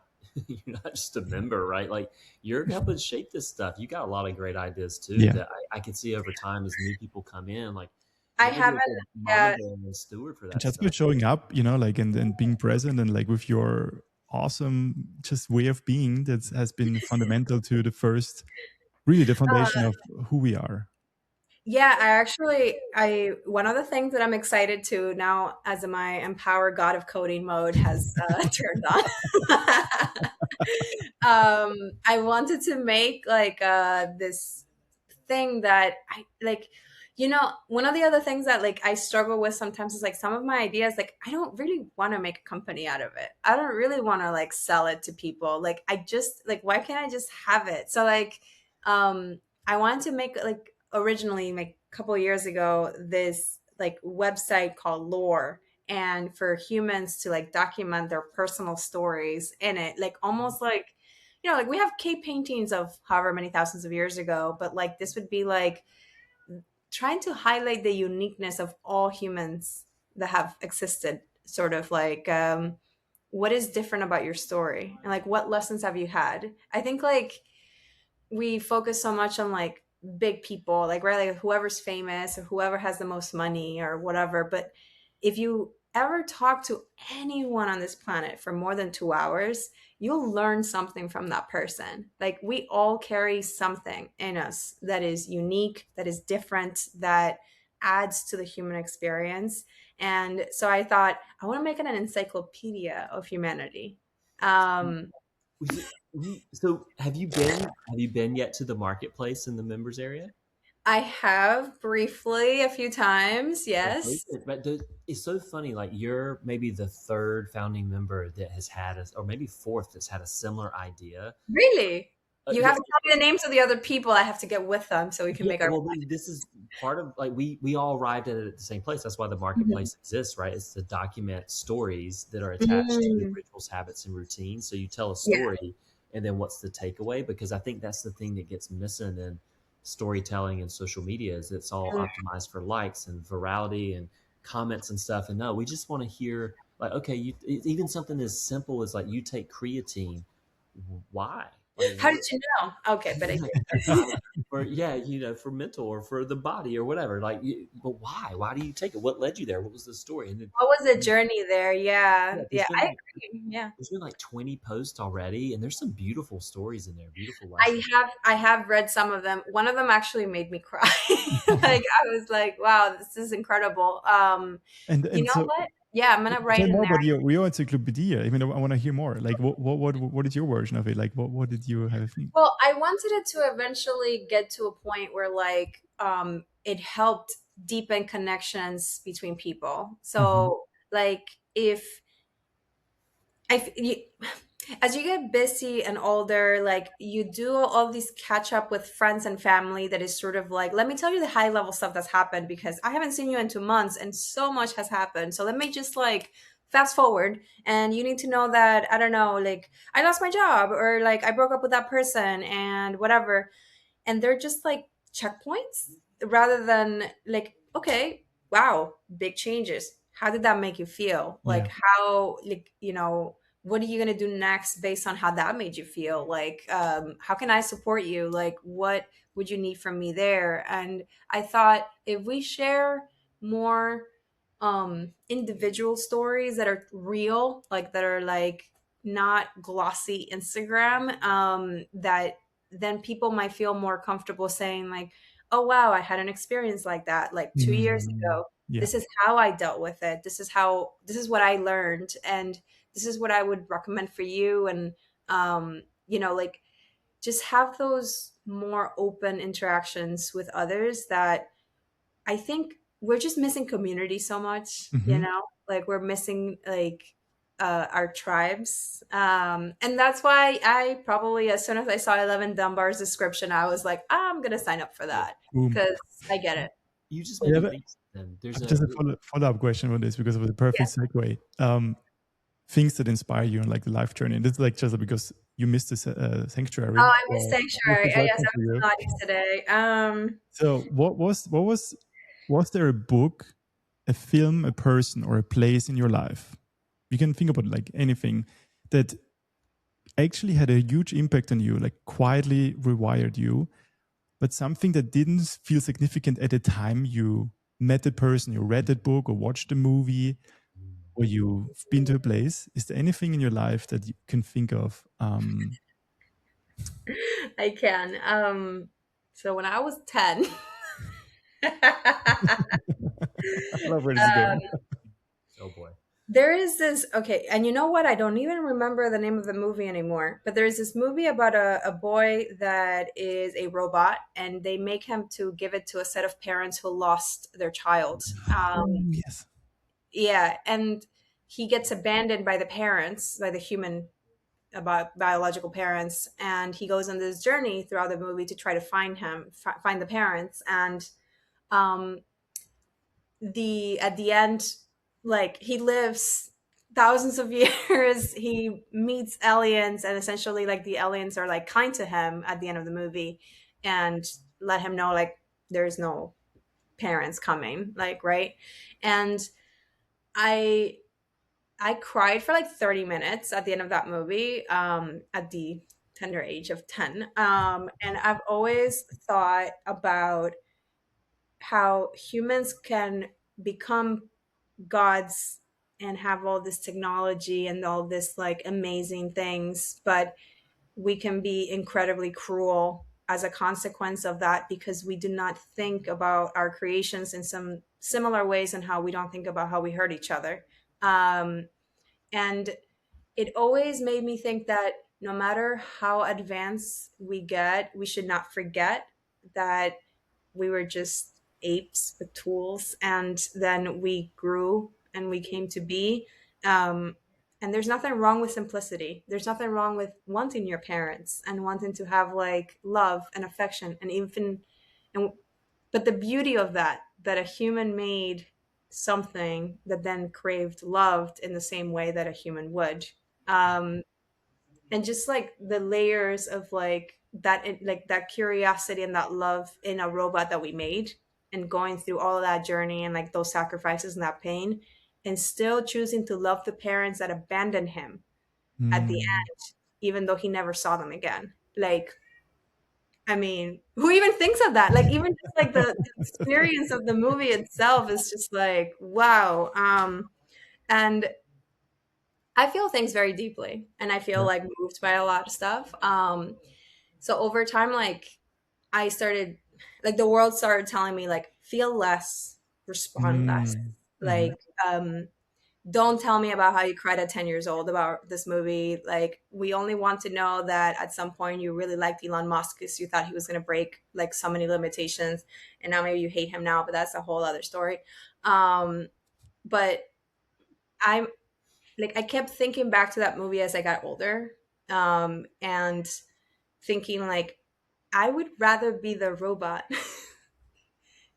you're not just a member, right? Like you're helping shape this stuff. You got a lot of great ideas too yeah. that I can see over time as new people come in. Like I you're gonna be haven't. a good mama Yeah, bear and a steward for And that just stuff. by showing up, like and being present and like with your awesome just way of being that has been fundamental to the first really the foundation of who we are. yeah. I one of the things that I'm excited to now, as my empower God of coding mode has turned on. I wanted to make like this thing that I like, one of the other things that like I struggle with sometimes is like some of my ideas, like I don't really want to make a company out of it. I don't really want to like sell it to people. Like I just like, why can't I just have it? So like I wanted to make like originally like a couple of years ago this like website called Lore, and for humans to like document their personal stories in it, like almost like, like we have cave paintings of however many thousands of years ago, but like this would be like trying to highlight the uniqueness of all humans that have existed, sort of like what is different about your story and like what lessons have you had. I think like we focus so much on like big people, like right, like whoever's famous or whoever has the most money or whatever. But if you ever talk to anyone on this planet for more than 2 hours, you'll learn something from that person. Like we all carry something in us that is unique, that is different, that adds to the human experience. And so I thought I want to make it an encyclopedia of humanity. um So have you been yet to the marketplace in the members area? I have briefly a few times, Okay, yes. but it's so funny. Like you're maybe the third founding member that has had a, or maybe fourth that's had a similar idea. Really? You Yeah, have to tell me the names of the other people. I have to get with them so we can yeah. make our. Well, this is part of like we all arrived at it at the same place. That's why the Mhm. marketplace exists, right? It's to document stories that are attached to Mm, rituals, habits, and routines. So you tell a yeah. story, and then what's the takeaway? Because I think that's the thing that gets missing in storytelling and social media is it's all Mm. optimized for likes and virality and comments and stuff. And no, we just want to hear like, okay, even something as simple as like you take creatine. Why? Like, How did you know? Okay, but I for yeah, for mental or for the body or whatever. Like, but why? Why do you take it? What led you there? What was the story? And then what was the journey there? yeah, Yeah, there's yeah, been I like agree. Yeah. 20 posts already, and there's some beautiful stories in there, beautiful I lessons. have I have read some of them. One of them actually made me cry. Like I was like, wow, this is incredible. You and know so what? Yeah, I'm gonna write tell in more there. about your encyclopedia. I mean, I want to hear more. Like, what is your version of it? Like, what did you have? Well, I wanted it to eventually get to a point where like it helped deepen connections between people. Mm-hmm. So like if you, as you get busy and older, like you do all these catch up with friends and family that is sort of like, let me tell you the high level stuff that's happened because I haven't seen you in 2 months and so much has happened. So let me just like fast forward, and you need to know that, I don't know, like I lost my job or like I broke up with that person and whatever. And they're just like checkpoints rather than like, okay, wow, big changes, how did that make you feel, Yeah. like how, like, what are you going to do next based on how that made you feel, like how can I support you, like what would you need from me there. And I thought if we share more individual stories that are real, like that are like not glossy Instagram, that then people might feel more comfortable saying like, oh wow, I had an experience like that like 2 years Mm, ago. yeah. This is how I dealt with it. This is what I learned, and this is what I would recommend for you. And like just have those more open interactions with others that I think we're just missing community so much, Hmm. like we're missing like our tribes. And that's why I probably, as soon as I saw 11 Dunbar's description, I was like, I'm going to sign up for that Boom. because I get it. You just I made me have, a, think something. I There's have a just a follow-up question on this because of the Yeah. perfect segue. Things that inspire you on like the life journey. And this is like just because you missed this Oh, sanctuary. I missed So this Sanctuary. is Oh, yes, welcome I for was you. not used today. So was there a book, a film, a person, or a place in your life? You can think about like anything that actually had a huge impact on you, like quietly rewired you, but something that didn't feel significant at the time you met the person, you read that book or watched the movie or you've been to a place. Is there anything in your life that you can think of? I can. So when I was 10, I love where this is going. oh boy. there is this, okay, and you know what? I don't even remember the name of the movie anymore, but there's this movie about a boy that is a robot and they make him to give it to a set of parents who lost their child. Oh, yes. Yeah, and he gets abandoned by the parents, by the human about biological parents, and he goes on this journey throughout the movie to try to find the parents. And um the at the end, like he lives thousands of years, he meets aliens, and essentially like the aliens are like kind to him at the end of the movie and let him know like there's no parents coming, like, right. And i I cried for like 30 minutes at the end of that movie, at the tender age of 10. And I've always thought about how humans can become gods and have all this technology and all this like amazing things, but we can be incredibly cruel as a consequence of that because we do not think about our creations in some similar ways and how we don't think about how we hurt each other. And it always made me think that no matter how advanced we get, we should not forget that we were just apes with tools, and then we grew and we came to be. Um, and there's nothing wrong with simplicity. There's nothing wrong with wanting your parents and wanting to have like love and affection and even and but the beauty of that a human made something that then craved loved in the same way that a human would. Um, and just like the layers of like like that curiosity and that love in a robot that we made, and going through all of that journey and like those sacrifices and that pain, and still choosing to love the parents that abandoned him at the Mm. end, even though he never saw them again. Like, I mean, who even thinks of that? Like, even just like the experience of the movie itself is just like, wow. And I feel things very deeply, and I feel Yeah. like moved by a lot of stuff. So over time, like I started, like the world started telling me, like, feel less, respond less. Mm. Mhm. Like, don't tell me about how you cried at 10 years old about this movie. Like, we only want to know that at some point you really liked Elon Musk because you thought he was going to break like so many limitations. And now maybe you hate him now, but that's a whole other story. But I'm like, I kept thinking back to that movie as I got older, and thinking like, I would rather be the robot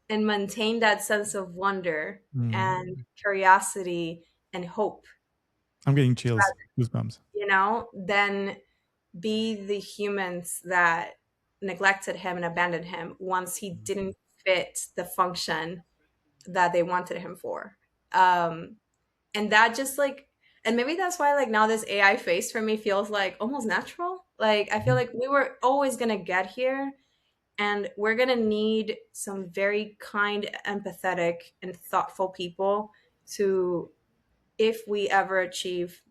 and maintain that sense of wonder and Mm. curiosity and hope, I'm getting chills, goosebumps. than be the humans that neglected him and abandoned him once he didn't fit the function that they wanted him for. Um, and that just like, and maybe that's why like now this AI face for me feels like almost natural. Like I feel Mhm. like we were always gonna get here, and we're going to need some very kind, empathetic, and thoughtful people to, if we ever achieve,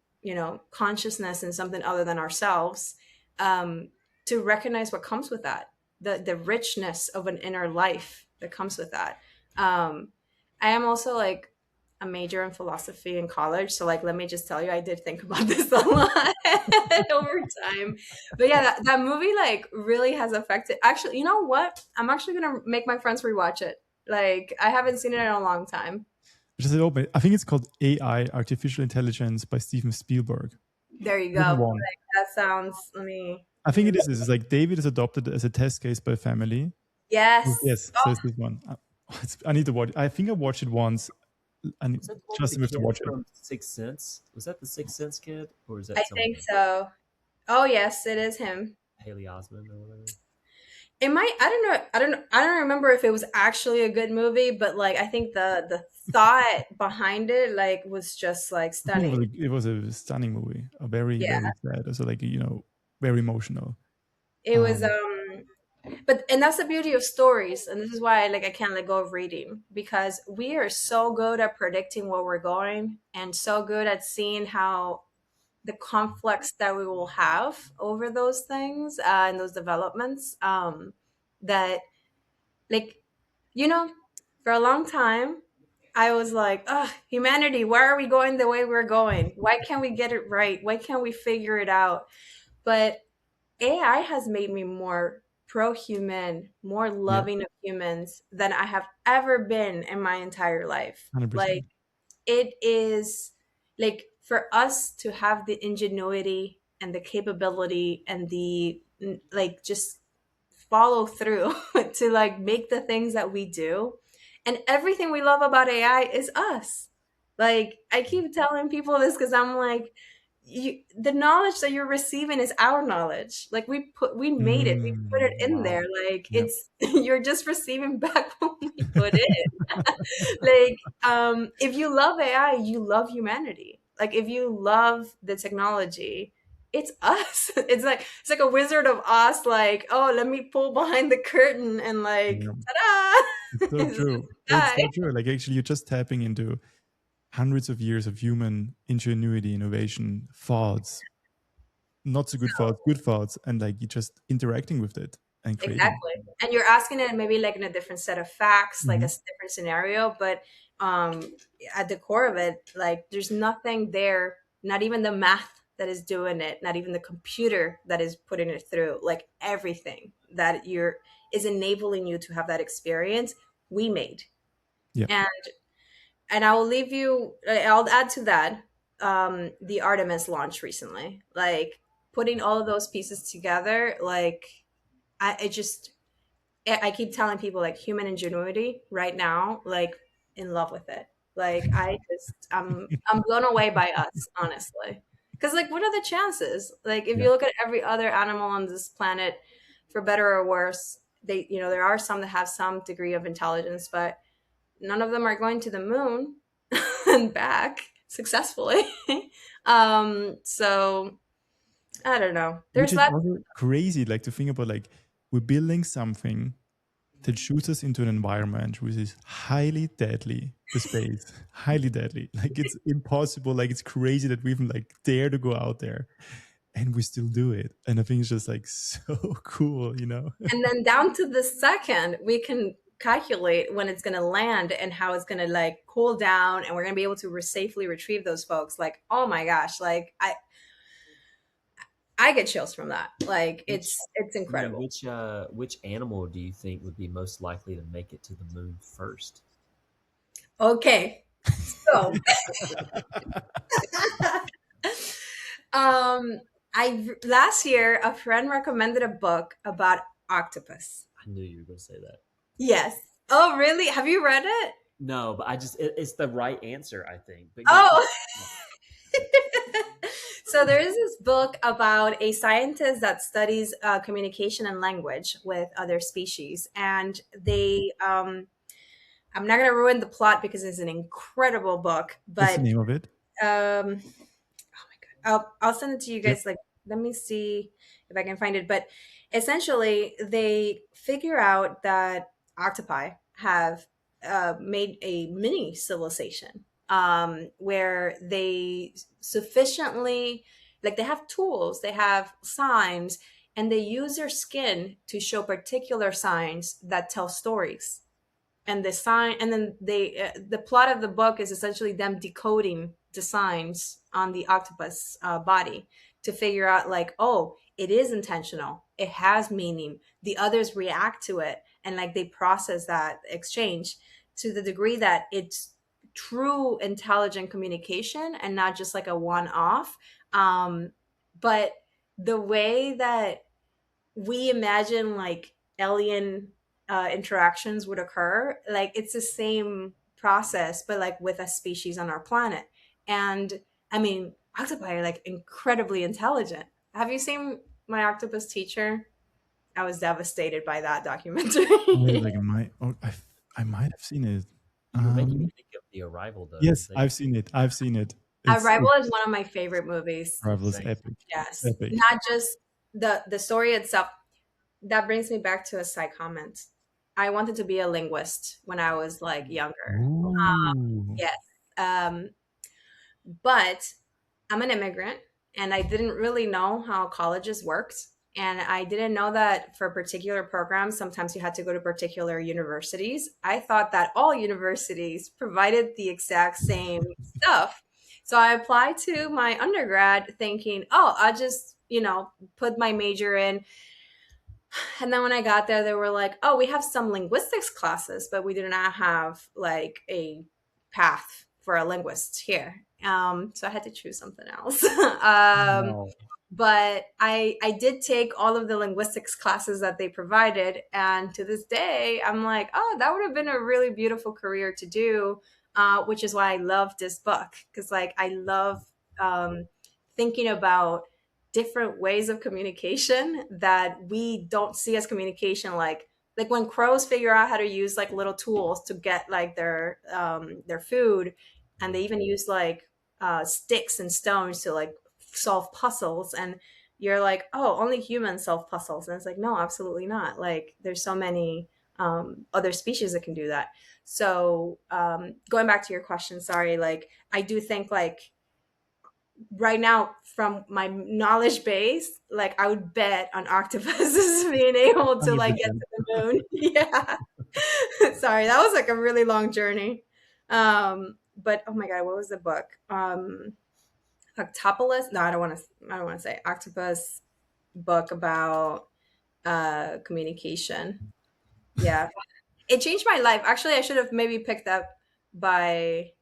consciousness in something other than ourselves, um, to recognize what comes with that, the richness of an inner life that comes with that. Um, I am also like a major in philosophy in college, so like let me just tell you, I did think about this a lot over time. But yeah, that movie like really has affected. Actually, you know what? I'm actually gonna make my friends rewatch it. Like I haven't seen it in a long time. Just open. I think it's called AI, Artificial Intelligence, by Steven Spielberg. There you Season go. one. Like, that sounds. I Let think me. it is. It's like David is adopted as a test case by a family. Yes. Yes, so it's this one. I need to watch. I think I watched it once. I need Was that the one with Justin the have to kid watch it. from Sixth Sense? Was that the Sixth Sense kid, or is I that someone think else? so. Oh yes, it is him. Haley Osment or whatever? It might. I don't know. I don't remember if it was actually a good movie, but like I think the thought behind it like was just like I think stunning. it was a stunning movie. A very Yeah, very sad. Also like very emotional. it was. Um, But and that's the beauty of stories, and this is why like I can't let go of reading, because we are so good at predicting where we're going, and so good at seeing how the conflicts that we will have over those things and those developments, that like for a long time I was like, oh, humanity, why are we going the way we're going? Why can't we get it right? Why can't we figure it out? But AI has made me more pro-human, more yeah, loving of humans than I have ever been in my entire life. 100%. Like, it is like for us to have the ingenuity and the capability and the like just follow through to like make the things that we do, and everything we love about AI is us. Like I keep telling people this because I'm like, the knowledge that you're receiving is our knowledge. Like we made it, we put it in Wow. there. Like Yeah. it's you're just receiving back what we put in. Like if you love AI, you love humanity. Like if you love the technology, it's us. It's like a Wizard of Oz, like, oh, let me pull behind the curtain and like Yeah. It's ta-da. so It's this true. It's guy. so true. Like actually, you're just tapping into hundreds of years of human ingenuity, innovation, thoughts, not so good thoughts, and like you just interacting with it and creating. Exactly. And you're asking it maybe like in a different set of facts, like a Mhm. different scenario, but um at the core of it, like there's nothing there, not even the math that is doing it, not even the computer that is putting it through, like everything that you're is enabling you to have that experience, we made. Yeah. And I will leave you, I'll add to that, the Artemis launch recently. Like putting all of those pieces together, like I just I keep telling people like human ingenuity right now, like in love with it. Like I'm blown away by us, honestly. Because like, what are the chances? Like, if Yeah. you look at every other animal on this planet, for better or worse, they there are some that have some degree of intelligence, but none of them are going to the moon and back successfully. So I don't know. Which There's is that. also crazy, like to think about like we're building something that shoots us into an environment which is highly deadly to space, highly deadly. Like it's impossible. Like it's crazy that we even like dare to go out there, and we still do it. And I think it's just like so cool. And then down to the second, we can calculate when it's going to land and how it's going to like cool down, and we're going to be able to safely retrieve those folks. Like, oh my gosh, like I get chills from that. Like Which it's I mean, incredible. which animal do you think would be most likely to make it to the moon first? Okay. So, um I last year a friend recommended a book about octopus. I knew you were going to say that. Yes. Oh, really? Have you read it? No, but it's the right answer, I think. But go. Oh. So there is this book about a scientist that studies communication and language with other species, and they I'm not going to ruin the plot because it's an incredible book, What's the but name of it? oh my god, I'll send it to you Yep. guys. Like, let me see if I can find it. But essentially, they figure out that octopi have made a mini civilization, where they sufficiently, like they have tools, they have signs, and they use their skin to show particular signs that tell stories. And the sign, and then the plot of the book is essentially them decoding the signs on the octopus body to figure out, like, oh, it is intentional, it has meaning, the others react to it, and like they process that exchange to the degree that it's true intelligent communication and not just like a one-off. But the way that we imagine like alien interactions would occur, like it's the same process but like with a species on our planet. And I mean, octopi are like incredibly intelligent. Have you seen My Octopus Teacher? I was devastated by that documentary. Wait, like I might have seen it. You're making me think of The Arrival, though. Yes, I've seen it. Arrival is one of my favorite movies. Arrival is epic. Yes, Epic. not just the story itself. That brings me back to a side comment. I wanted to be a linguist when I was like younger. Ooh. Yes. But I'm an immigrant and I didn't really know how colleges worked. And I didn't know that for particular programs, sometimes you had to go to particular universities. I thought that all universities provided the exact same stuff. So I applied to my undergrad thinking, oh, I'll just, put my major in. And then when I got there, they were like, oh, we have some linguistics classes, but we do not have like a path for a linguist here. So I had to choose something else. No. But I did take all of the linguistics classes that they provided. And to this day, I'm like, oh, that would have been a really beautiful career to do, which is why I love this book. Because like I love thinking about different ways of communication that we don't see as communication, like when crows figure out how to use like little tools to get like their food, and they even use like sticks and stones to like solve puzzles, and you're like, oh, only humans solve puzzles, and it's like, no, absolutely not. Like there's so many other species that can do that. So going back to your question, sorry, like I do think like right now, from my knowledge base, like I would bet on octopuses being able to like get to the moon. Yeah. Sorry, that was like a really long journey. But oh my god, what was the book? Octopolis? No, I don't want to say octopus book about communication. Yeah. It changed my life. Actually, I should have maybe picked up by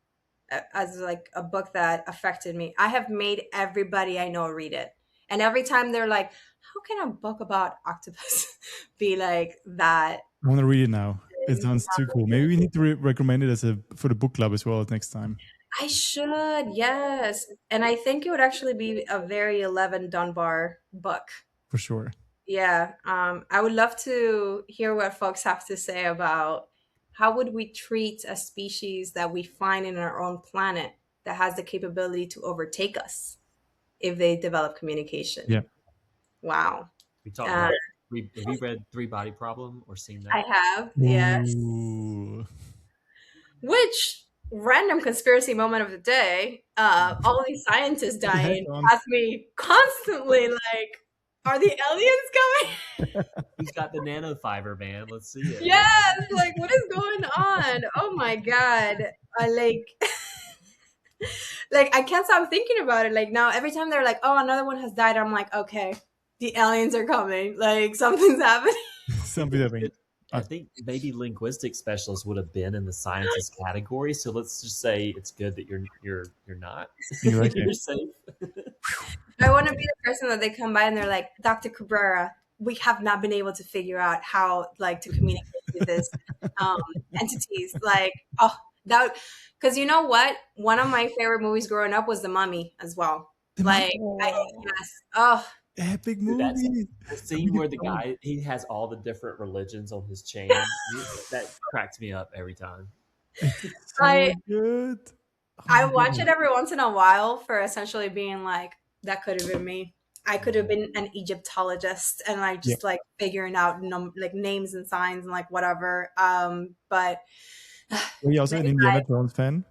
as like a book that affected me. I have made everybody I know read it. And every time they're like, how can a book about octopus be like that? I want to read it now. It sounds too cool. Maybe we need to recommend it for the book club as well next time. I should, yes. And I think it would actually be a very 11 Dunbar book. For sure. Yeah. I would love to hear what folks have to say about how would we treat a species that we find in our own planet that has the capability to overtake us if they develop communication. Yeah. Wow. We talked about have you read Three Body Problem or seen that? I have, yes. Ooh. Which random conspiracy moment of the day, all of these scientists dying has me constantly like, are the aliens coming? Who's got the nanofiber, man? Let's see it. Yes, like what is going on? Oh my god. I like I can't stop thinking about it. Like now every time they're like, oh, another one has died, I'm like, okay, the aliens are coming. Like something's happening. Something's happening. I think maybe linguistic specialists would have been in the sciences category. So let's just say it's good that you're not. You're safe. I want to be the person that they come by and they're like, Dr. Cabrera, we have not been able to figure out how like to communicate with this entities. Like, oh, that because you know what? One of my favorite movies growing up was The Mummy as well. Yes. Oh. Epic movie. The scene where the guy, he has all the different religions on his chain. That cracks me up every time. It's so good. I watch it every once in a while for essentially being like, that could have been me. I could have been an Egyptologist and like just like figuring out like names and signs and like whatever. But were you also an Indiana Jones fan?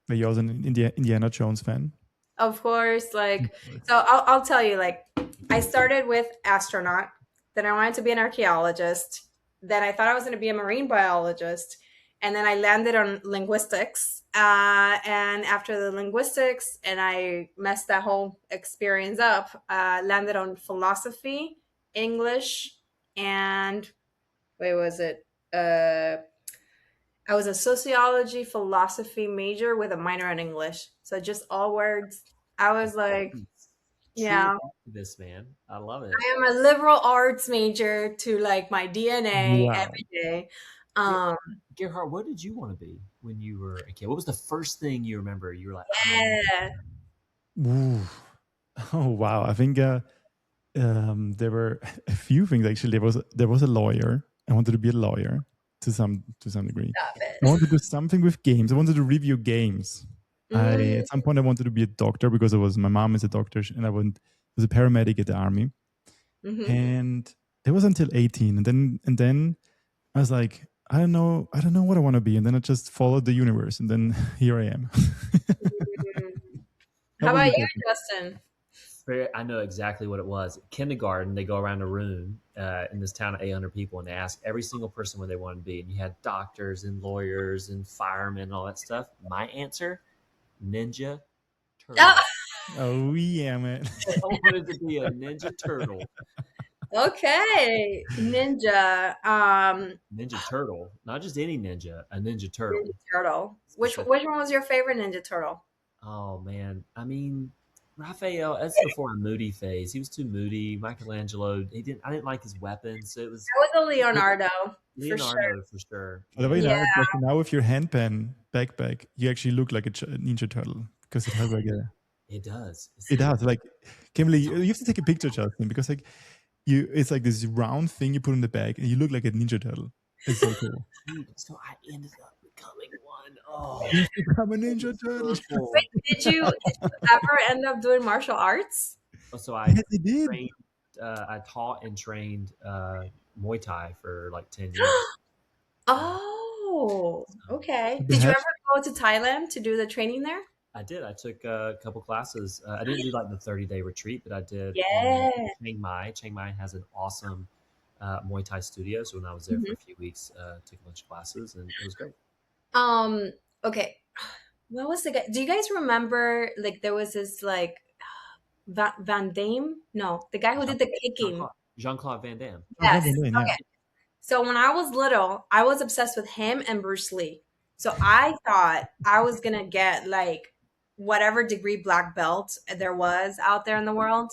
Are you also an Indiana Jones fan? Of course, like, so I'll tell you, like, I started with astronaut, then I wanted to be an archaeologist, then I thought I was going to be a marine biologist, and then I landed on linguistics. And after the linguistics, and I messed that whole experience up, landed on philosophy, English, and wait, was it? I was a sociology philosophy major with a minor in English. So just all words. I was like, True yeah, activist, man. I love it. I am a liberal arts major to like my DNA Wow. every day. Ge- Um, Gerhard, what did you want to be when you were a kid? What was the first thing you remember? You were like, oh, yeah. Ooh. Oh wow. I think there were a few things actually. There was a lawyer. I wanted to be a lawyer to some degree. Stop I it. wanted to do something with games. I wanted to review games. I Mm, at some point I wanted to be a doctor because my mom is a doctor and I was a paramedic at the army. mhm. And it was until 18, and then I was like, I don't know what I want to be, and then I just followed the universe, and then here I am. How How about about you, you, Jesse? Justin? I know exactly what it was. Kindergarten, they go around a room in this town of 800 people, and they ask every single person what they wanted to be. And you had doctors and lawyers and firemen and all that stuff. My answer, Ninja Turtle. Ah, Oh yeah, man. I wanted to be a Ninja Turtle. okay, ninja. Ninja Turtle, not just any ninja, a Ninja Turtle. Ninja Turtle. Which Specific. which one was your favorite Ninja Turtle? Oh man, I mean, Raphael. That's before a moody phase. He was too moody. Michelangelo. He didn't. I didn't like his weapons. So it was I was a Leonardo for sure. Leonardo for sure. By the way, Yeah, Yeah. now with your handpan backpack, you actually look like a Ninja Turtle because it has like a. it does. It has like, Kimberly, you have to take a picture, Justin, because like it's like this round thing you put in the bag, and you look like a Ninja Turtle. It's so cool. Dude, so I ended up becoming one. Oh, You become a Ninja Turtle. purple. Wait, did you ever end up doing martial arts? So I Yes, it did. trained. I taught and trained Muay Thai for like 10 years. Oh, So okay. They Did you had ever go to Thailand to do the training there? I did. I took a couple classes. I didn't do like the 30-day retreat, but I did in Yeah. Chiang Mai. Chiang Mai has an awesome Muay Thai studio. So when I was there for Mhm. a few weeks, took a bunch of classes, and it was great. Um, okay. What was the guy? Do you guys remember like there was this like Van Damme? No, the guy who Jean did the kicking. Claude Jean Claude Van Damme. Yes. yeah. Okay. So when I was little, I was obsessed with him and Bruce Lee. So I thought I was gonna get like whatever degree black belt there was out there in the world,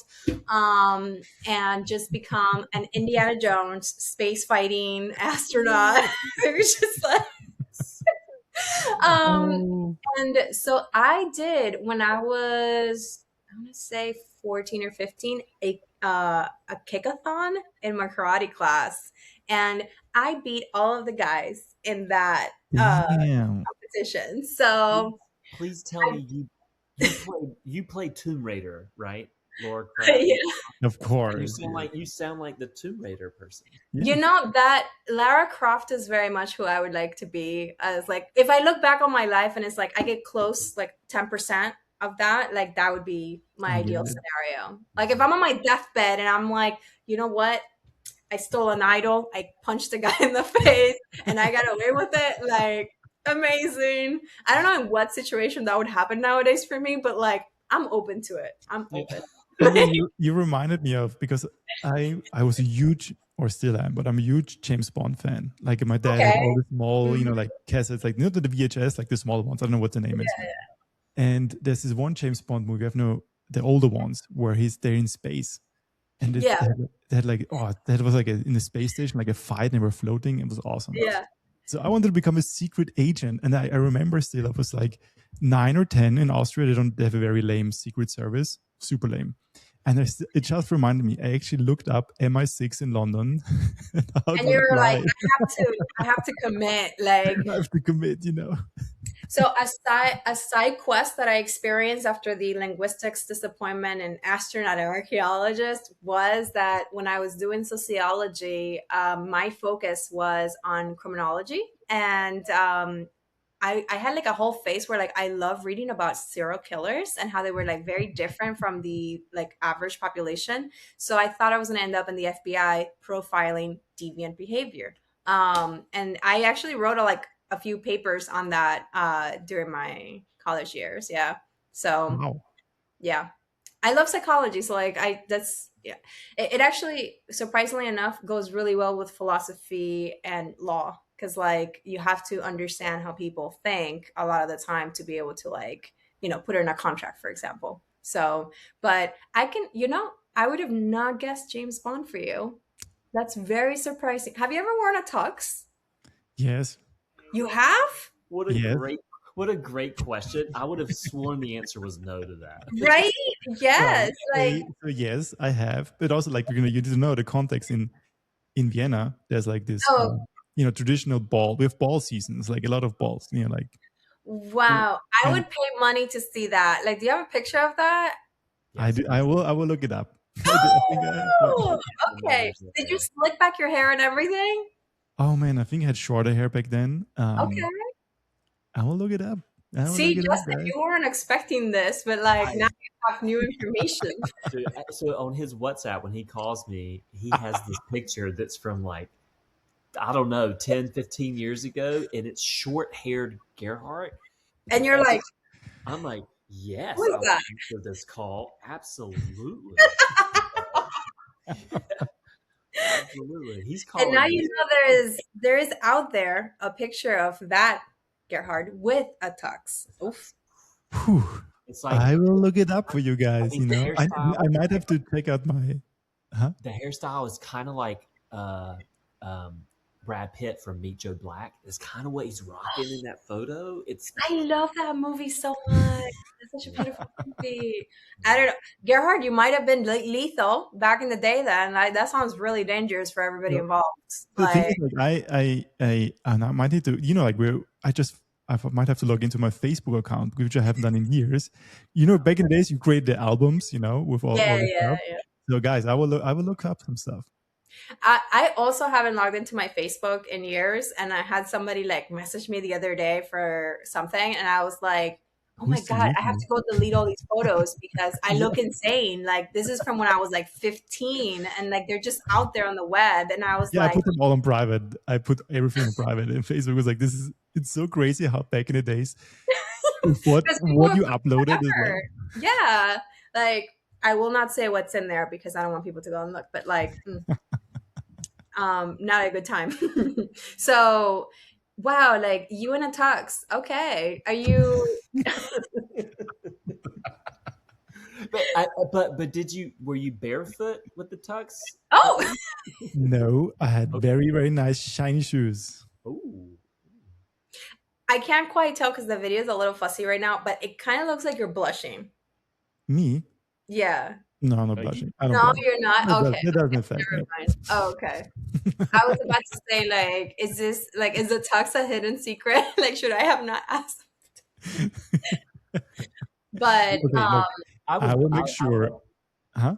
and just become an Indiana Jones space fighting astronaut. It was just like, um, Oh, and so I did when I was, I want to say 14 or 15, a kickathon in my karate class. And I beat all of the guys in that damn. competition. Please, So, please tell me you played Tomb Raider, right? Laura Croft. yeah. Of You course. sound like the Tomb Raider person. You Yes. know that Lara Croft is very much who I would like to be. As like, if I look back on my life and it's like I get close, like 10% of that, like that would be my I ideal get it. scenario. Like if I'm on my deathbed and I'm like, you know what? I stole an idol, I punched a guy in the face, and I got away with it. Like amazing. I don't know in what situation that would happen nowadays for me, but like I'm open to it. I'm Yeah. open. Kimberly, you reminded me of, because I was a huge, or still am, but I'm a huge James Bond fan. Like my dad had Okay. all the small, Mhm. like cassettes, like not the VHS, like the small ones. I don't know what the name is. And there's this one James Bond movie. I've no the older ones where they're in space, and Yeah. they had like, that was like in the space station, like a fight, and they were floating. It was awesome. Yeah. So I wanted to become a secret agent, and I remember still I was like 9 or 10 in Austria. They have a very lame secret service, super lame. And it just reminded me. I actually looked up MI6 in London and how And to you're like, apply. I have to commit. Like I have to commit, so a side quest that I experienced after the linguistics disappointment and astronaut and archaeologist was that when I was doing sociology, my focus was on criminology and I had like a whole phase where like I love reading about serial killers and how they were like very different from the like average population. So I thought I was going to end up in the FBI profiling deviant behavior. And I actually wrote like a few papers on that during my college years. Yeah. So Wow. yeah, I love psychology. So like that's yeah, it actually surprisingly enough goes really well with philosophy and law because like you have to understand how people think a lot of the time to be able to like put it in a contract, for example. So, but I can I would have not guessed James Bond for you. That's very surprising. Have you ever worn a tux? Yes. You have? What a Yes. great what a great question. I would have sworn the answer was no to that. Right? Well, Yes. Like, so yes, I have. But also, like, you need to know the context in Vienna. There's like this, oh, traditional ball. We have ball seasons, like a lot of balls. Like, wow. I and would pay money to see that. Like, do you have a picture of that? I Yes, do. I will look it up. I think I have one. Oh, okay. there's Did you slick back your hair and everything? Oh man, I think I had shorter hair back then. Okay. I will look it up. I will See, look it up, Justin, guys. you weren't expecting this, but like now you have new information. Dude, so on his WhatsApp, when he calls me, he has this picture that's from like, I don't know, 10, 15 years ago, and it's short haired Gerhardt. And you're like, I'm like, who yes, is I'll that? answer this call. Absolutely. Absolutely. He's And calling now me. you know there is out there a picture of that Gerhard with a tux. Oof. Whew. It's like, I will look it up for you I guys. think the I hairstyle, might have to check out my. Huh? the hairstyle is kind of like Brad Pitt from Meet Joe Black. It's kind of what he's rocking in that photo. It's I love that movie so much. It's such a beautiful movie. I don't know. Gerhard, you might have been lethal back in the day then. Like, that sounds really dangerous for everybody Yeah. involved. The thing Like, is, like, and I might need to, like, I might have to log into my Facebook account, which I haven't done in years. Back in the days, you create the albums, with all yeah, the yeah, stuff. yeah. So, guys, I will look up some stuff. I also haven't logged into my Facebook in years, and I had somebody like message me the other day for something, and I was like, "Oh my Who's the God, I have user? to go delete all these photos because I Yeah, look insane. Like this is from when I was like 15, and like they're just out there on the web." And I was yeah. I like, put them all on private. I put everything on private, and Facebook was like, it's so crazy how back in the days, what because people you would uploaded is like. whatever. Yeah, like I will not say what's in there because I don't want people to go and look, but like. Not a good time. So wow, like you in a tux. Okay, are you but were you barefoot with the tux? oh No, I had Okay. very, very nice shiny shoes. Ooh. I can't quite tell because the video is a little fussy right now, but it kind of looks like you're blushing. Me? Yeah. No, I'm not Are blushing. you? I don't No, blush. you're not. Okay. That doesn't Okay. affect Never me. mind. Oh, okay. I was about to say, like, is the tux a hidden secret? Like, should I have not asked? But Okay, look, I will make I sure. Huh?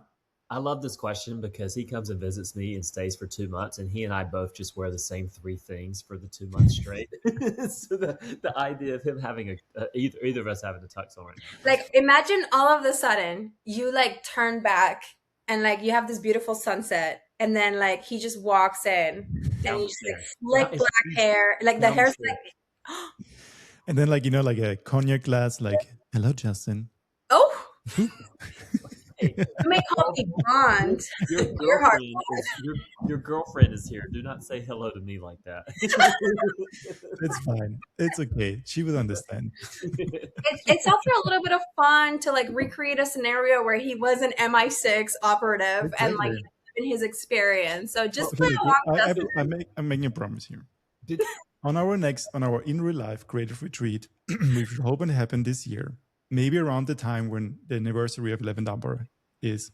I love this question because he comes and visits me and stays for 2 months, and he and I both just wear the same three things for the 2 months straight. So the idea of him having either of us having a tux on right now. like, imagine all of a sudden you like turn back and like you have this beautiful sunset, and then like he just walks in and Down you the just like stairs. slick Down- black hair, like the down the hair's stairs. like, And then, like, like a cognac glass, like, hello, Justin. oh, Hey, you may call me blonde. your Your heart. your girlfriend is here. Do not say hello to me like that. It's fine. It's okay. She would understand. It's also a little bit of fun to like recreate a scenario where he was an MI6 operative and like Exactly. in his experience. So just Okay, play look, along with us. I'm making a promise here. Did- On our in real life creative retreat, which we hope to happen this year, maybe around the time when the anniversary of 11 Number is,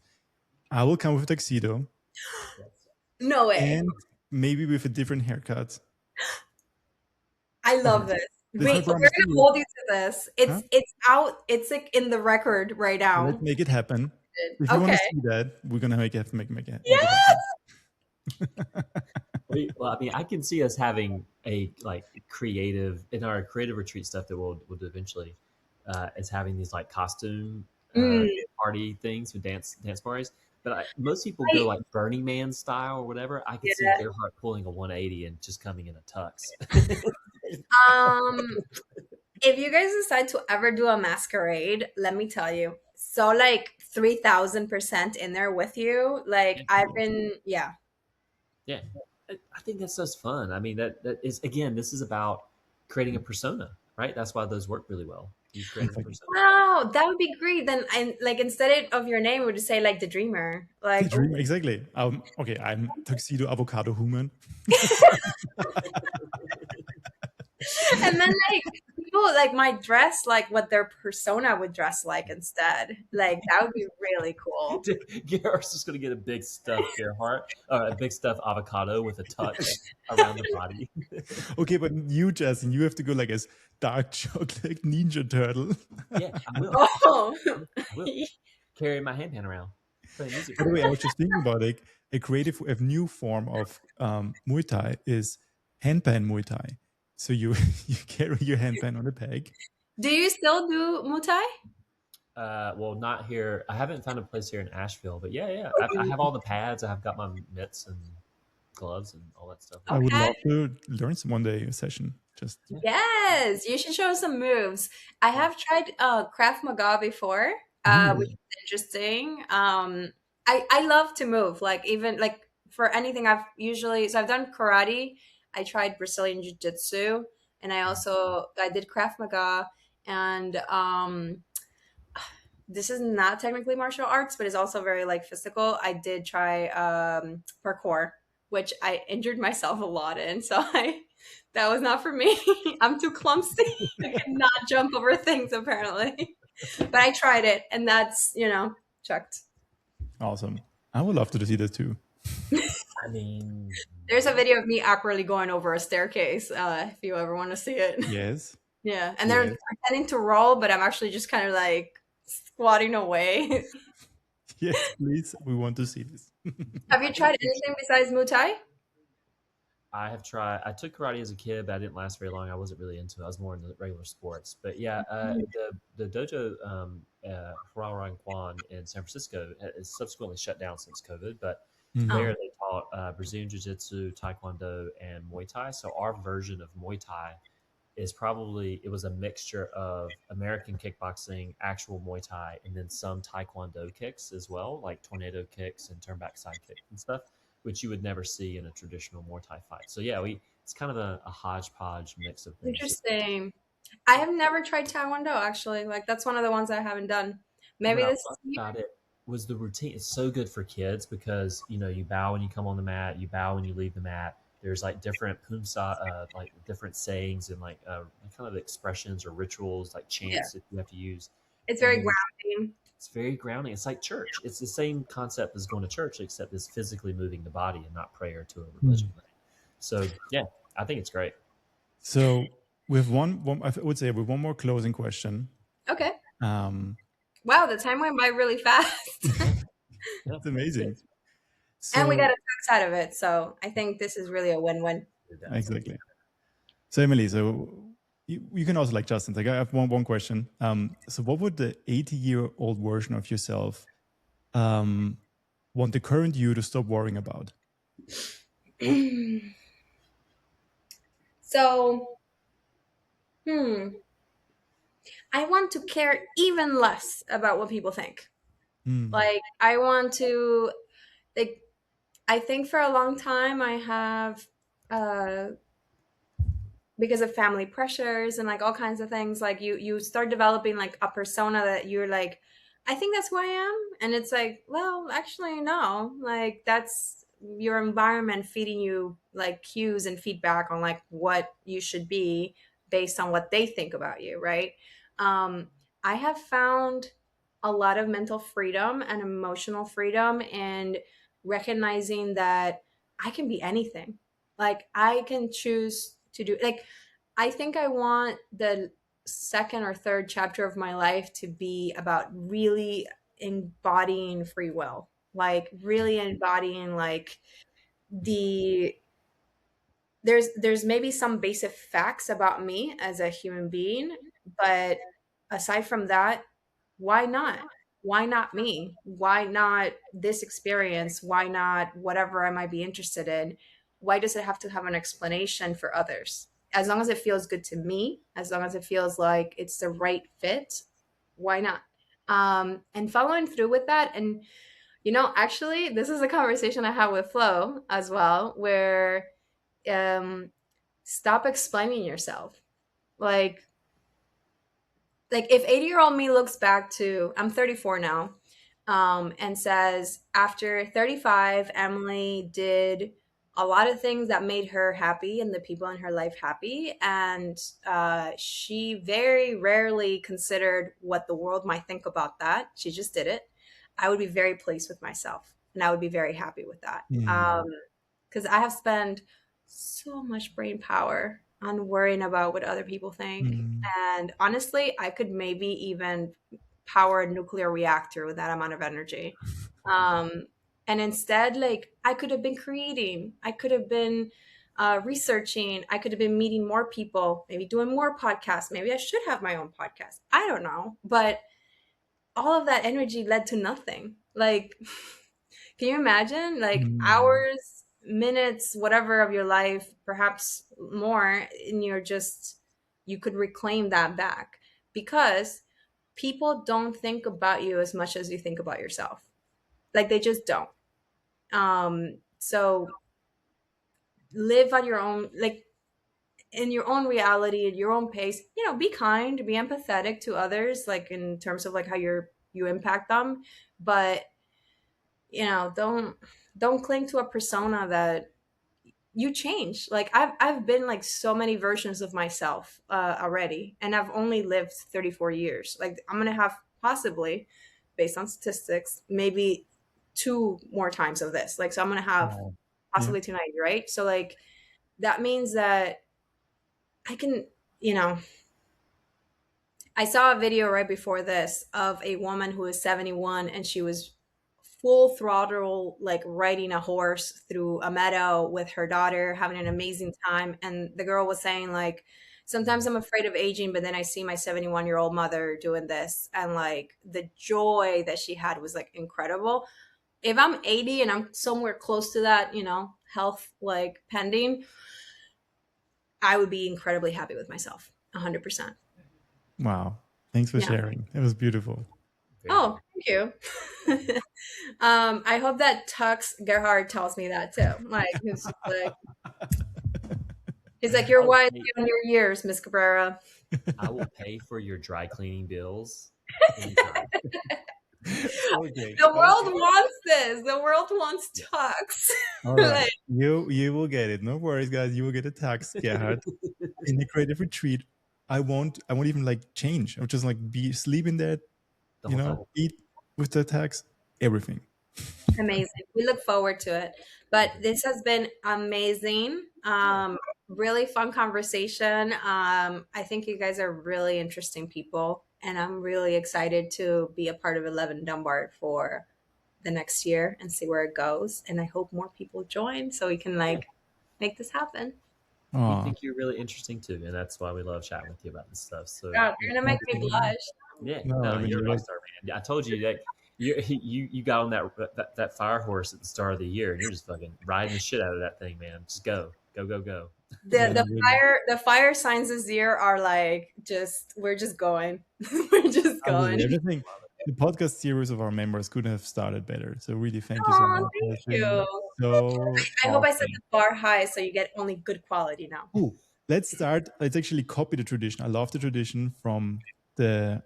I will come with a tuxedo No way. and maybe with a different haircut. I love this. This Wait, is my we're promise to gonna you. hold you to this. Huh? It's out. It's like in the record right now. Let's make it happen. If you want Okay. to see that, we're gonna make it happen. Yes. Well, I mean, I can see us having a like creative in our creative retreat stuff that we'll do eventually, is having these like costume Mm, party things with dance parties. But most people go I, like Burning Man style or whatever. I could see yeah. Gerhardt pulling a 180 and just coming in a tux. Um, if you guys decide to ever do a masquerade, let me tell you, so like 3,000% in there with you. Like Yeah, I've been, yeah. yeah. I think that's just fun. I mean, that is again, this is about creating a persona, right? That's why those work really well. You create a Exactly. persona. Wow, that would be great. Then, and like instead of your name, would you say like the dreamer? The Like, oh. dream, exactly. Okay, I'm tuxedo avocado human. And then like people like might dress like what their persona would dress like instead. Like that would be really cool. Gerhardt's just going to get a big stuffed Gerhardt, a big stuffed avocado with a tux around the body. Okay, but you, Justin, you have to go like as dark chocolate ninja turtle. Yeah, I will. Oh, I will. Carry my handpan around, playing music By for the you. way, I was just thinking about like a new form of Muay Thai is handpan Muay Thai. So you you carry your handpan on a peg. do you still do muay? Well, not here. I haven't found a place here in Asheville, but yeah. I have all the pads. I've got my mitts and gloves and all that stuff. I would Okay. love to learn some one day a session. Just Yeah. Yes, you should show some moves. I have tried Krav Maga before, which Ooh. is interesting. I love to move, like even like for anything I've usually so I've done karate, I tried Brazilian Jiu-Jitsu, and I did Krav Maga, and this is not technically martial arts, but it's also very like physical. I did try parkour, which I injured myself a lot in, so I that was not for me. I'm too clumsy. I cannot jump over things apparently. But I tried it, and that's checked. Awesome. I would love to see that too. I mean, There's a video of me awkwardly going over a staircase. If you ever want to see it. Yes. Yeah, and they're Yes. pretending to roll, but I'm actually just kind of like squatting away. Yes, please. We want to see this. Have you tried anything besides Muay Thai? I have tried. I took karate as a kid, but I didn't last very long. I wasn't really into it. I was more into regular sports. But yeah, the dojo Huarang Kwan in San Francisco is subsequently shut down since COVID. But Mhm. Oh, there they taught Brazilian Jiu Jitsu, Taekwondo, and Muay Thai. So our version of Muay Thai is probably it was a mixture of American kickboxing, actual Muay Thai, and then some Taekwondo kicks as well, like tornado kicks and turn back side kicks and stuff, which you would never see in a traditional Muay Thai fight. So yeah, we it's kind of a hodgepodge mix of things. interesting. I have never tried Taekwondo actually. Like that's one of the ones I haven't done. Maybe What I this loved about it was the routine. It's so good for kids because you bow when you come on the mat, you bow when you leave the mat. There's like different pumsa, like different sayings and like kind of expressions or rituals, like yeah, chants that you have to use, it's and very then grounding. it's very grounding. It's like church. It's the same concept as going to church, except it's physically moving the body and not prayer to a religion. Mm. So yeah, I think it's great. So with one, I would say with one more closing question. Okay. Um, Wow, the time went by really fast. Yeah, it's amazing. And we So got a tax out of it. So I think this is really a win-win. exactly. So Emily, so you can also like Justin. Like I have one question. So what would the 80-year-old version of yourself want the current you to stop worrying about? So, I want to care even less about what people think. Mm. Like, I want to, like, I think for a long time I have, uh, because of family pressures and like all kinds of things, like you start developing like a persona that you're like, I think that's who I am, and it's like, well, actually, no, like that's your environment feeding you like cues and feedback on like what you should be based on what they think about you, right? um I have found a lot of mental freedom and emotional freedom and recognizing that I can be anything. Like I can choose to do like I think I want the second or third chapter of my life to be about really embodying free will. Like really embodying like the there's maybe some basic facts about me as a human being, but aside from that, why not? Why not me? Why not this experience? Why not whatever I might be interested in? Why does it have to have an explanation for others? As long as it feels good to me, as long as it feels like it's the right fit, why not? And following through with that, and actually, this is a conversation I had with Flo as well, where um, stop explaining yourself. Like, if 80-year-old me looks back to, I'm 34 now, and says, after 35, Emily did a lot of things that made her happy and the people in her life happy. And she very rarely considered what the world might think about that. She just did it. I would be very pleased with myself and I would be very happy with that. Mm. Because I have spent so much brain power on worrying about what other people think. Mm. And honestly, I could maybe even power a nuclear reactor with that amount of energy. Um, and instead, like, I could have been creating, I could have been researching, I could have been meeting more people, maybe doing more podcasts. Maybe I should have my own podcast. I don't know. But all of that energy led to nothing. Like, can you imagine? Like, Mm. hours, minutes, whatever of your life, perhaps more, and you could reclaim that back because people don't think about you as much as you think about yourself. Like, they just don't. So live on your own, like, in your own reality, at your own pace. Be kind, be empathetic to others, like in terms of like how you impact them, but don't cling to a persona that you change. Like, I've been like so many versions of myself already, and I've only lived 34 years. Like, I'm gonna have possibly, based on statistics, maybe two more times of this. Like, so I'm gonna have Wow. Yeah. possibly 290, right? So like that means that I can, you know, I saw a video right before this of a woman who is 71 and she was full throttle, like riding a horse through a meadow with her daughter, having an amazing time. And the girl was saying, like, sometimes I'm afraid of aging, but then I see my 71-year-old mother doing this. And like the joy that she had was like incredible. If I'm 80 and I'm somewhere close to that, health like pending, I would be incredibly happy with myself. 100%. Wow. Thanks for Yeah. sharing. It was beautiful. Very Oh, good. thank you. I hope that Tux Gerhard tells me that too. Like, he's like, I you're will wise pay, beyond your years, Miss Cabrera. I will pay for your dry cleaning bills anytime. Okay. The world Okay. wants this. The world wants Tux. All right. Like, You will get it. No worries, guys. You will get a tax, Gerhard. In the creative retreat, I won't even like change. I'll just like be sleeping there, The whole time. eat with the tax, everything. amazing. We look forward to it. But this has been amazing. Really fun conversation. I think you guys are really interesting people, and I'm really excited to be a part of 11 Dunbar for the next year and see where it goes. And I hope more people join so we can like make this happen. We Oh, think you're really interesting too, and that's why we love chatting with you about this stuff. So God, yeah, you're gonna make me blush. yeah, no, no, I mean you're a you're rock like star, man. I told you that you got on that fire horse at the start of the year, and you're just fucking riding the shit out of that thing, man. Just go, go, go, go. The yeah, the you really. fire signs this year are like just we're just going. We're just going. Absolutely. Everything. The podcast series of our members couldn't have started better. So really, thank you so Oh, much. thank It's been you. so I hope I set awesome. the bar high so you get only good quality now. Ooh, let's start. Let's actually copy the tradition. I love the tradition from the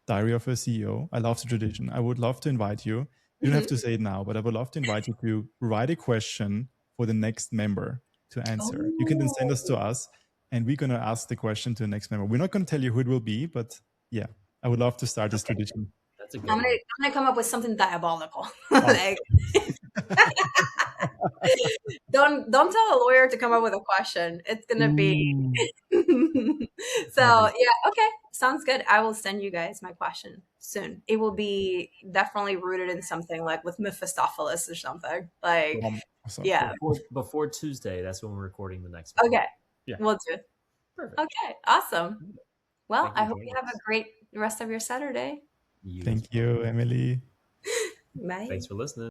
Diary of a CEO. I love the tradition. I would love to invite you. You don't have Mhm. to say it now, but I would love to invite you to write a question for the next member to answer. You can then send us to Oh, us, and we're going to ask the question to the next member. We're not going to tell you who it will be, but yeah, I would love to start this okay. tradition. That's a I'm good gonna one. I'm gonna come up with something diabolical. Oh. Like, don't tell a lawyer to come up with a question. It's gonna be Ooh, so nice. yeah, okay. Sounds good. I will send you guys my question soon. It will be definitely rooted in something like with Mephistopheles or something. Like, Bomb. Awesome. Yeah. Before Tuesday, that's when we're recording the next one. Okay. Yeah. We'll do. Perfect. Okay. Awesome. Well, Thank you I for hope joining you have us. a great rest of your Saturday. You as Thank well. you, Emily. Bye. Thanks for listening.